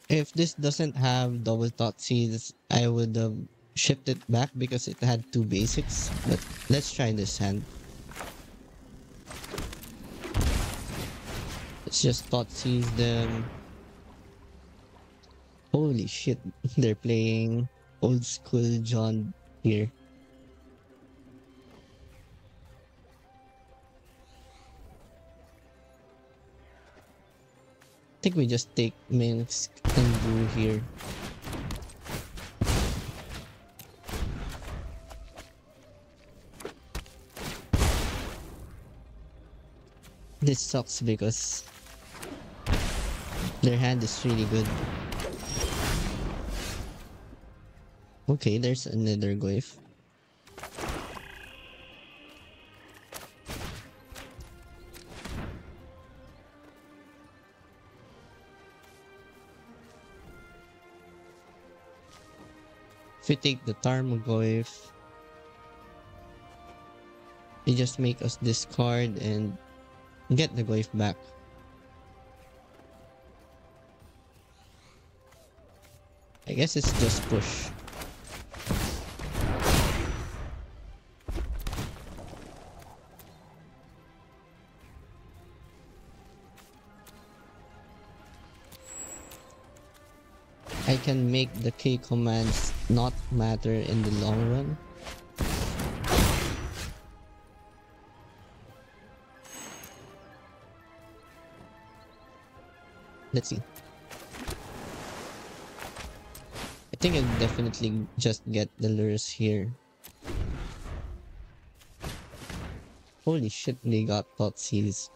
Speaker 1: If this doesn't have double Thoughtseize, I would have shipped it back because it had two basics. But let's try this hand. Let's just Thoughtseize them. Holy shit, they're playing old school John here. I think we just take Minsk and Brew here. This sucks because their hand is really good. Okay, there's a Nethergoyf. If we take the Tarmogoyf, they just make us discard and get the Goyf back. I guess it's just push. I can make the K commands not matter in the long run. Let's see. I think I'll definitely just get the Lurrus here. Holy shit, they got Thoughtseize.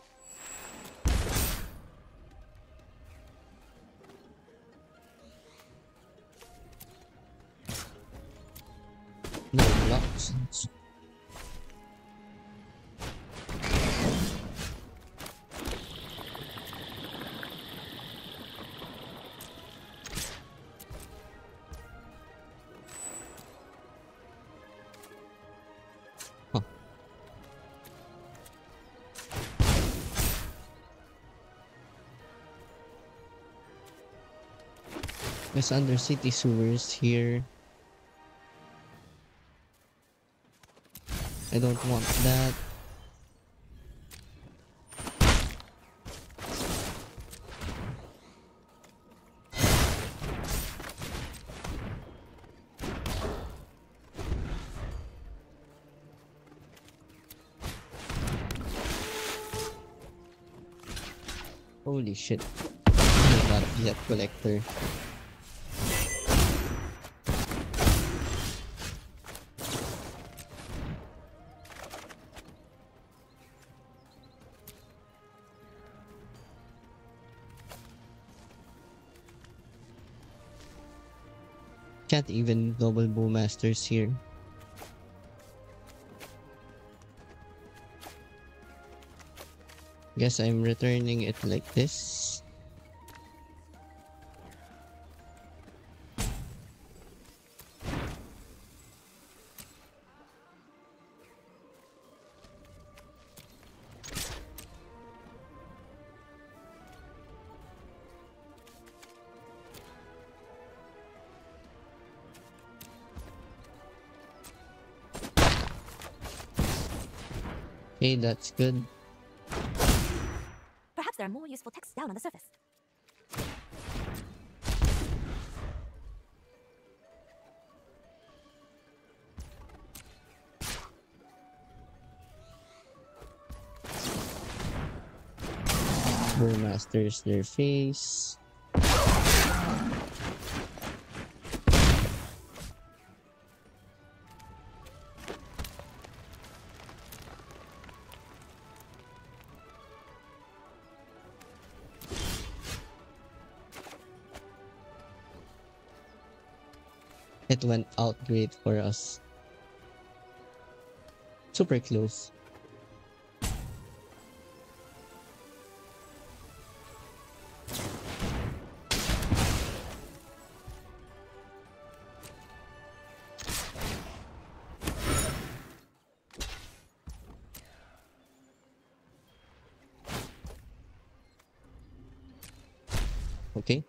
Speaker 1: No blocks. There's Undercity Sewers here. I don't want that. Holy shit. I got a Jet Collector. Can't even double Bowmasters here. Guess I'm returning it like this. Okay, that's good.
Speaker 2: Perhaps there are more useful texts down on the surface.
Speaker 1: Bowmasters their face. It went out great for us. Super close. Okay.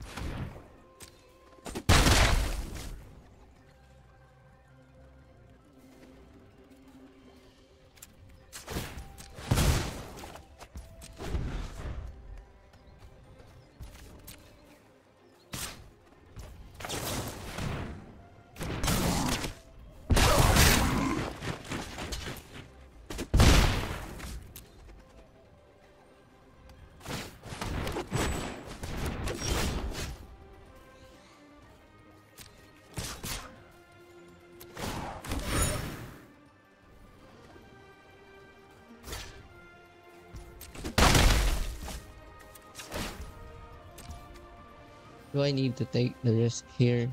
Speaker 1: Do I need to take the risk here?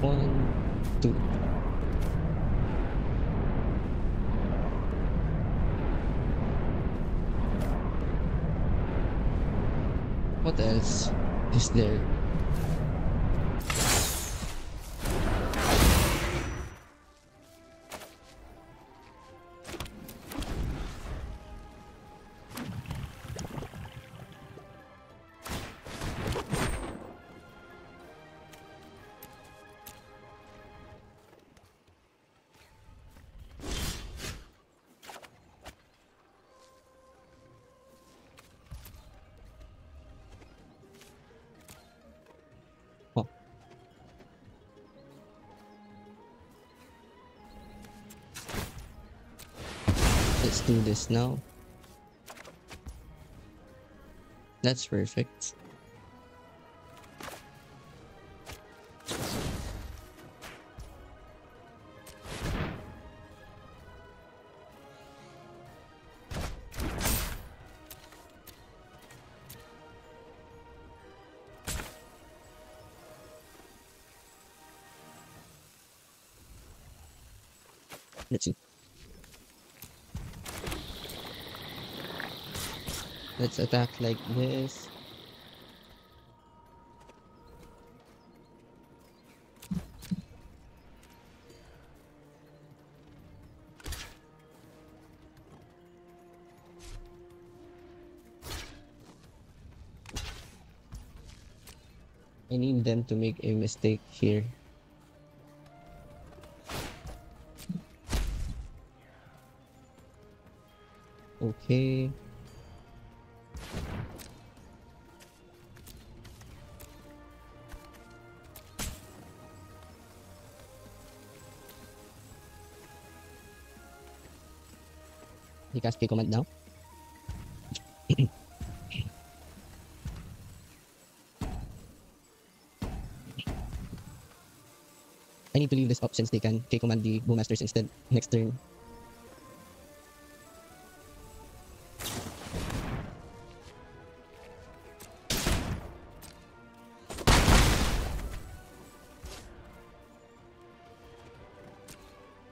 Speaker 1: 1, 2. What else is there? Let's do this now. That's perfect. Let's see. Let's attack like this. I need them to make a mistake here. Okay. He cast K command now. I need to leave this up since they can K command the Bowmasters instead next turn.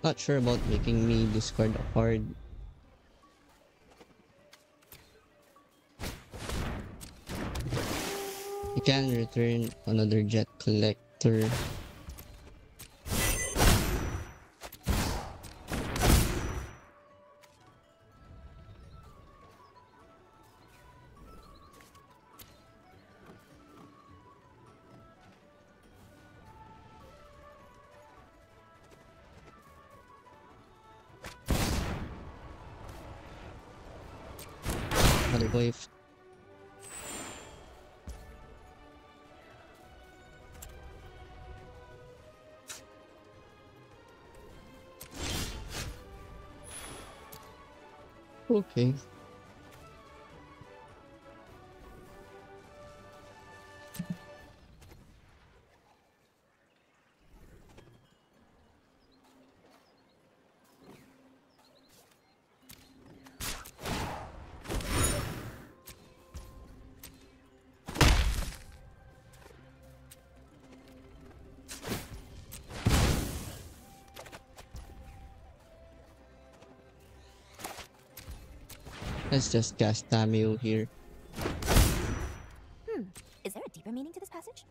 Speaker 1: Not sure about making me discard a card. You can return another Jet Collector. Nethergoyf. Okay. Let's just cast Tamiyo here.
Speaker 2: Is there a deeper meaning to this passage?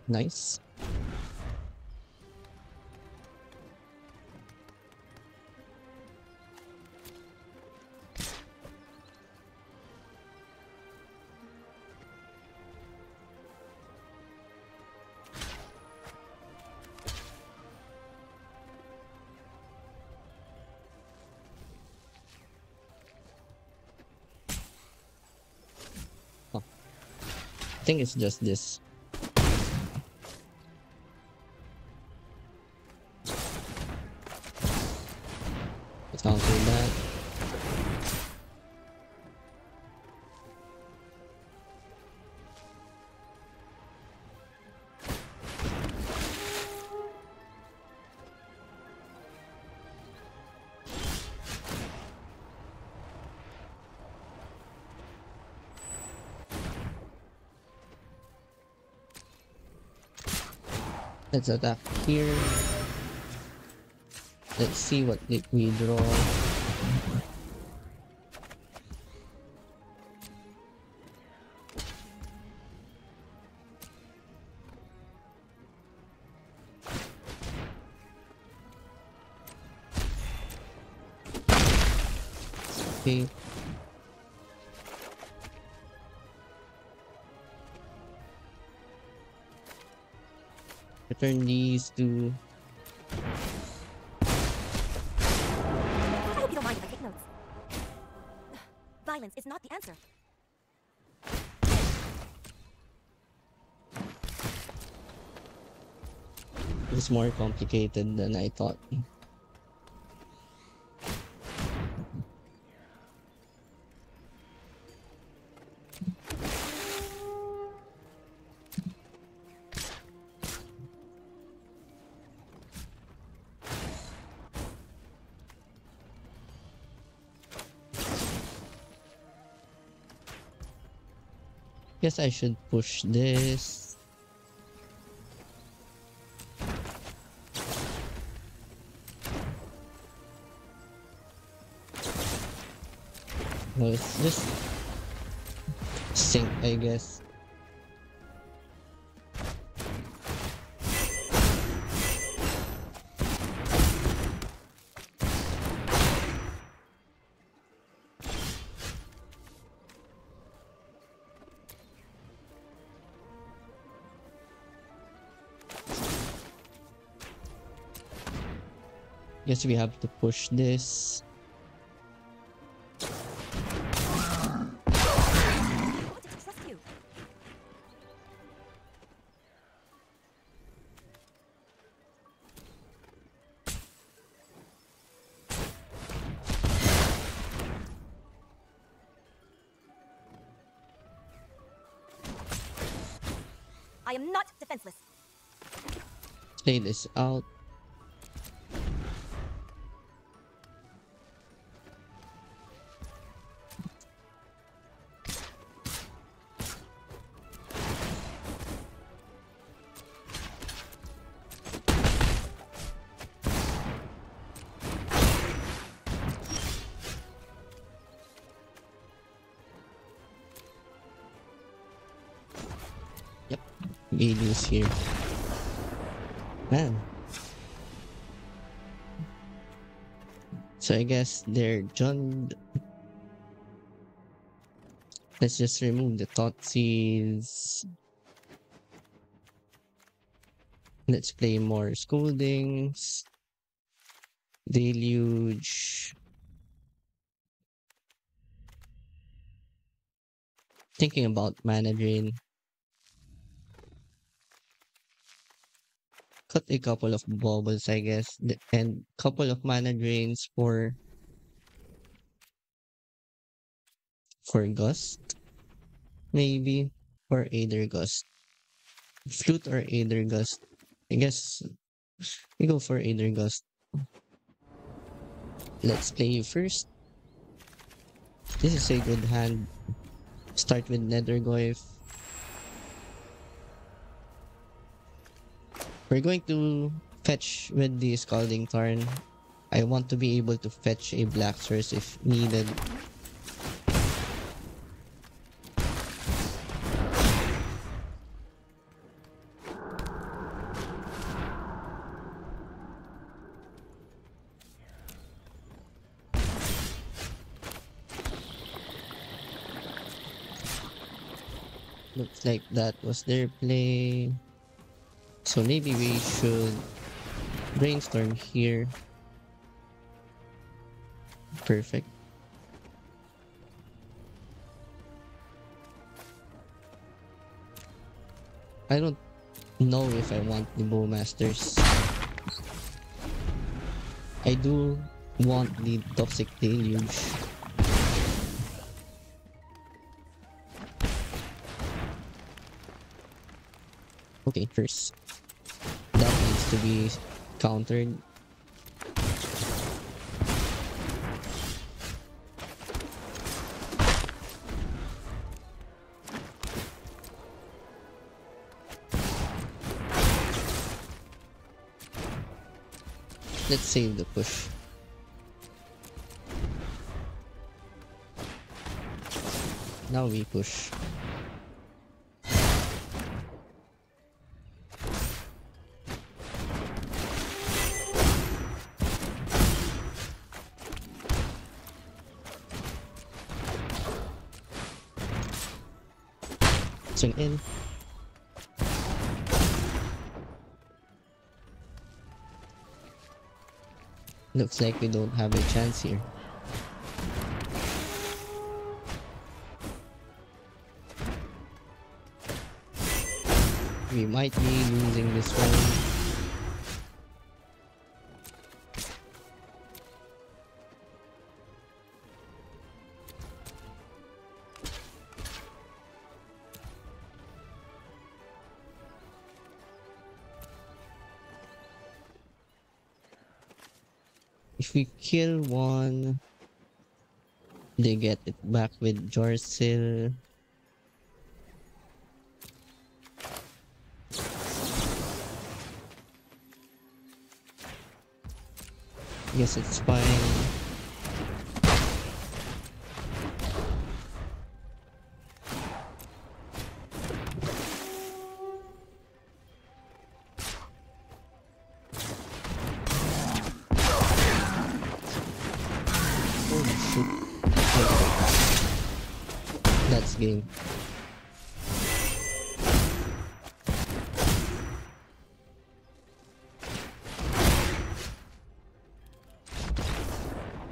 Speaker 1: Nice. I think it's just this. Let's counter that. Let's attack here. Let's see what we draw. Okay. Return these to.
Speaker 2: I hope you don't mind if I take notes. Violence is not the answer.
Speaker 1: It's more complicated than I thought. Guess I should push this. No, it's just sync, I guess. Guess we have to push this.
Speaker 2: Trust you. I am not defenseless.
Speaker 1: Play this out. Yep, Gailu's here. Man. So I guess they're John. Let's just remove the Thoughtseize. Let's play more Scoldings. Deluge. Thinking about mana drain. Cut a couple of baubles, I guess, and couple of mana drains for Gust, maybe, or Aether Gust. Flute or Aether Gust. I guess we go for Aether Gust. Let's play you first. This is a good hand. Start with Nethergoyf. We're going to fetch with the Scalding Tarn. I want to be able to fetch a black source if needed. Looks like that was their play. So maybe we should brainstorm here. Perfect. I don't know if I want the Bowmasters. I do want the Toxic Deluge. Okay, first. That needs to be countered. Let's save the push. Now we push. Swing in. Looks like we don't have a chance here. We might be losing this one. If we kill one, they get it back with Jorsil. Guess it's fine. Holy shit. That's game.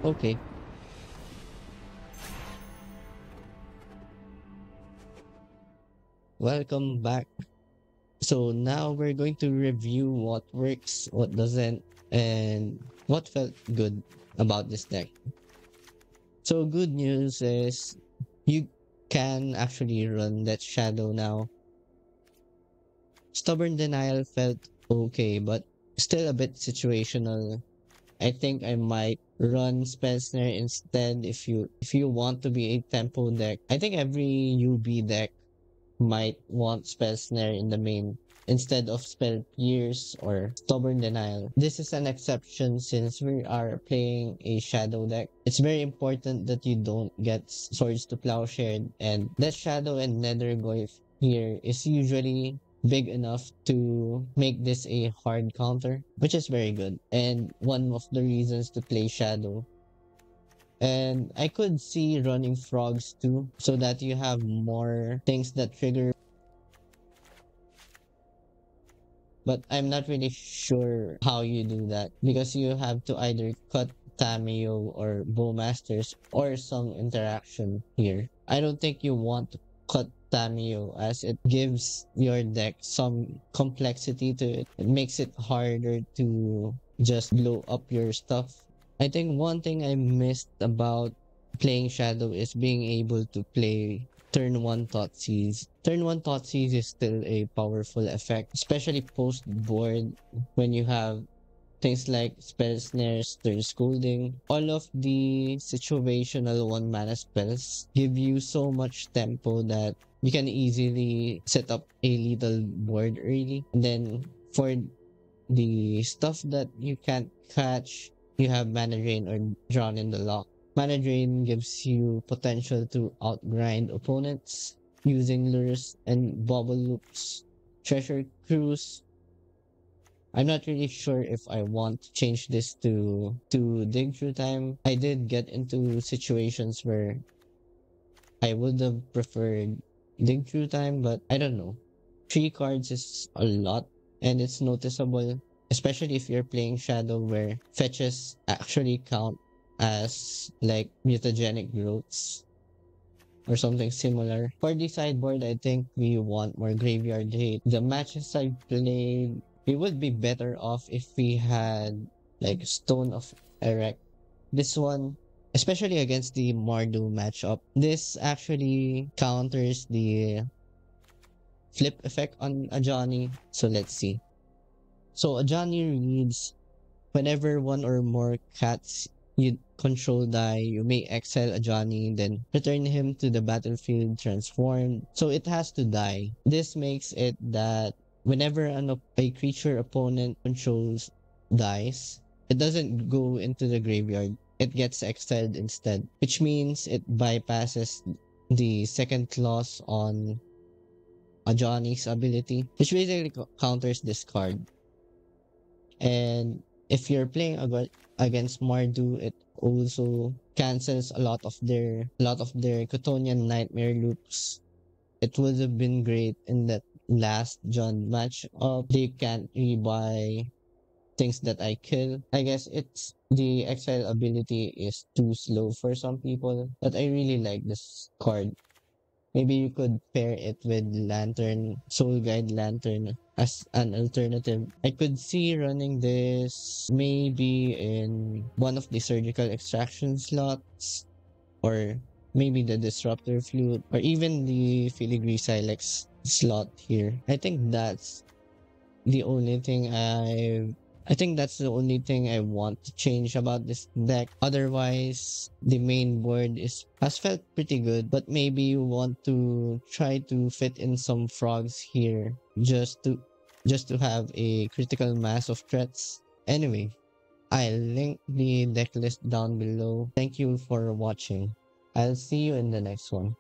Speaker 1: Okay, welcome back. So now we're going to review what works, what doesn't, and what felt good about this deck. So good news is you can actually run that shadow now. Stubborn Denial felt okay, but still a bit situational. I think I might run Spell Snare instead if you want to be a tempo deck. I think every UB deck might want Spell Snare in the main instead of Spell Pierce or Stubborn Denial. This is an exception since we are playing a Shadow deck. It's very important that you don't get Swords to Plowshare, and that Shadow and Nethergoyf here is usually big enough to make this a hard counter, which is very good and one of the reasons to play Shadow. And I could see running frogs too, so that you have more things that trigger. But I'm not really sure how you do that because you have to either cut Tamiyo or Bowmasters or some interaction here. I don't think you want to cut Tamiyo as it gives your deck some complexity to it. It makes it harder to just blow up your stuff. I think one thing I missed about playing Shadow is being able to play turn 1 Thoughtseize. Turn 1 Thoughtseize is still a powerful effect, especially post board when you have things like spell snares, turn scolding. All of the situational 1 mana spells give you so much tempo that you can easily set up a little board early. And then for the stuff that you can't catch, you have Mana Drain or Drawn in the Loch. Mana Drain gives you potential to outgrind opponents using Lurrus and Bauble loops. Treasure Cruise. I'm not really sure if I want to change this to dig through time. I did get into situations where I would have preferred dig through time, but I don't know. 3 cards is a lot and it's noticeable, especially if you're playing Shadow where fetches actually count as like mutagenic growths or something similar. For the sideboard, I think we want more graveyard hate. The matches I played, we would be better off if we had like Stone of Erect. This one, especially against the Mardu matchup, this actually counters the flip effect on Ajani. So let's see. So Ajani reads, whenever one or more cats you control die, you may exile Ajani, then return him to the battlefield transformed. So it has to die. This makes it that whenever a creature opponent controls dies, it doesn't go into the graveyard. It gets exiled instead, which means it bypasses the second clause on Ajani's ability, which basically counters this card. And if you're playing against Mardu, it also cancels a lot of their Cotonian Nightmare loops. It would have been great in that last John match up. They can't rebuy things that I kill. I guess it's the exile ability is too slow for some people, but I really like this card. Maybe you could pair it with Lantern, Soul Guide Lantern as an alternative. I could see running this maybe in one of the surgical extraction slots, or maybe the Disruptor Flute, or even the Filigree Silex slot here. I think that's the only thing I want to change about this deck. Otherwise, the main board has felt pretty good, but maybe you want to try to fit in some frogs here just to have a critical mass of threats. Anyway, I'll link the deck list down below. Thank you for watching. I'll see you in the next one.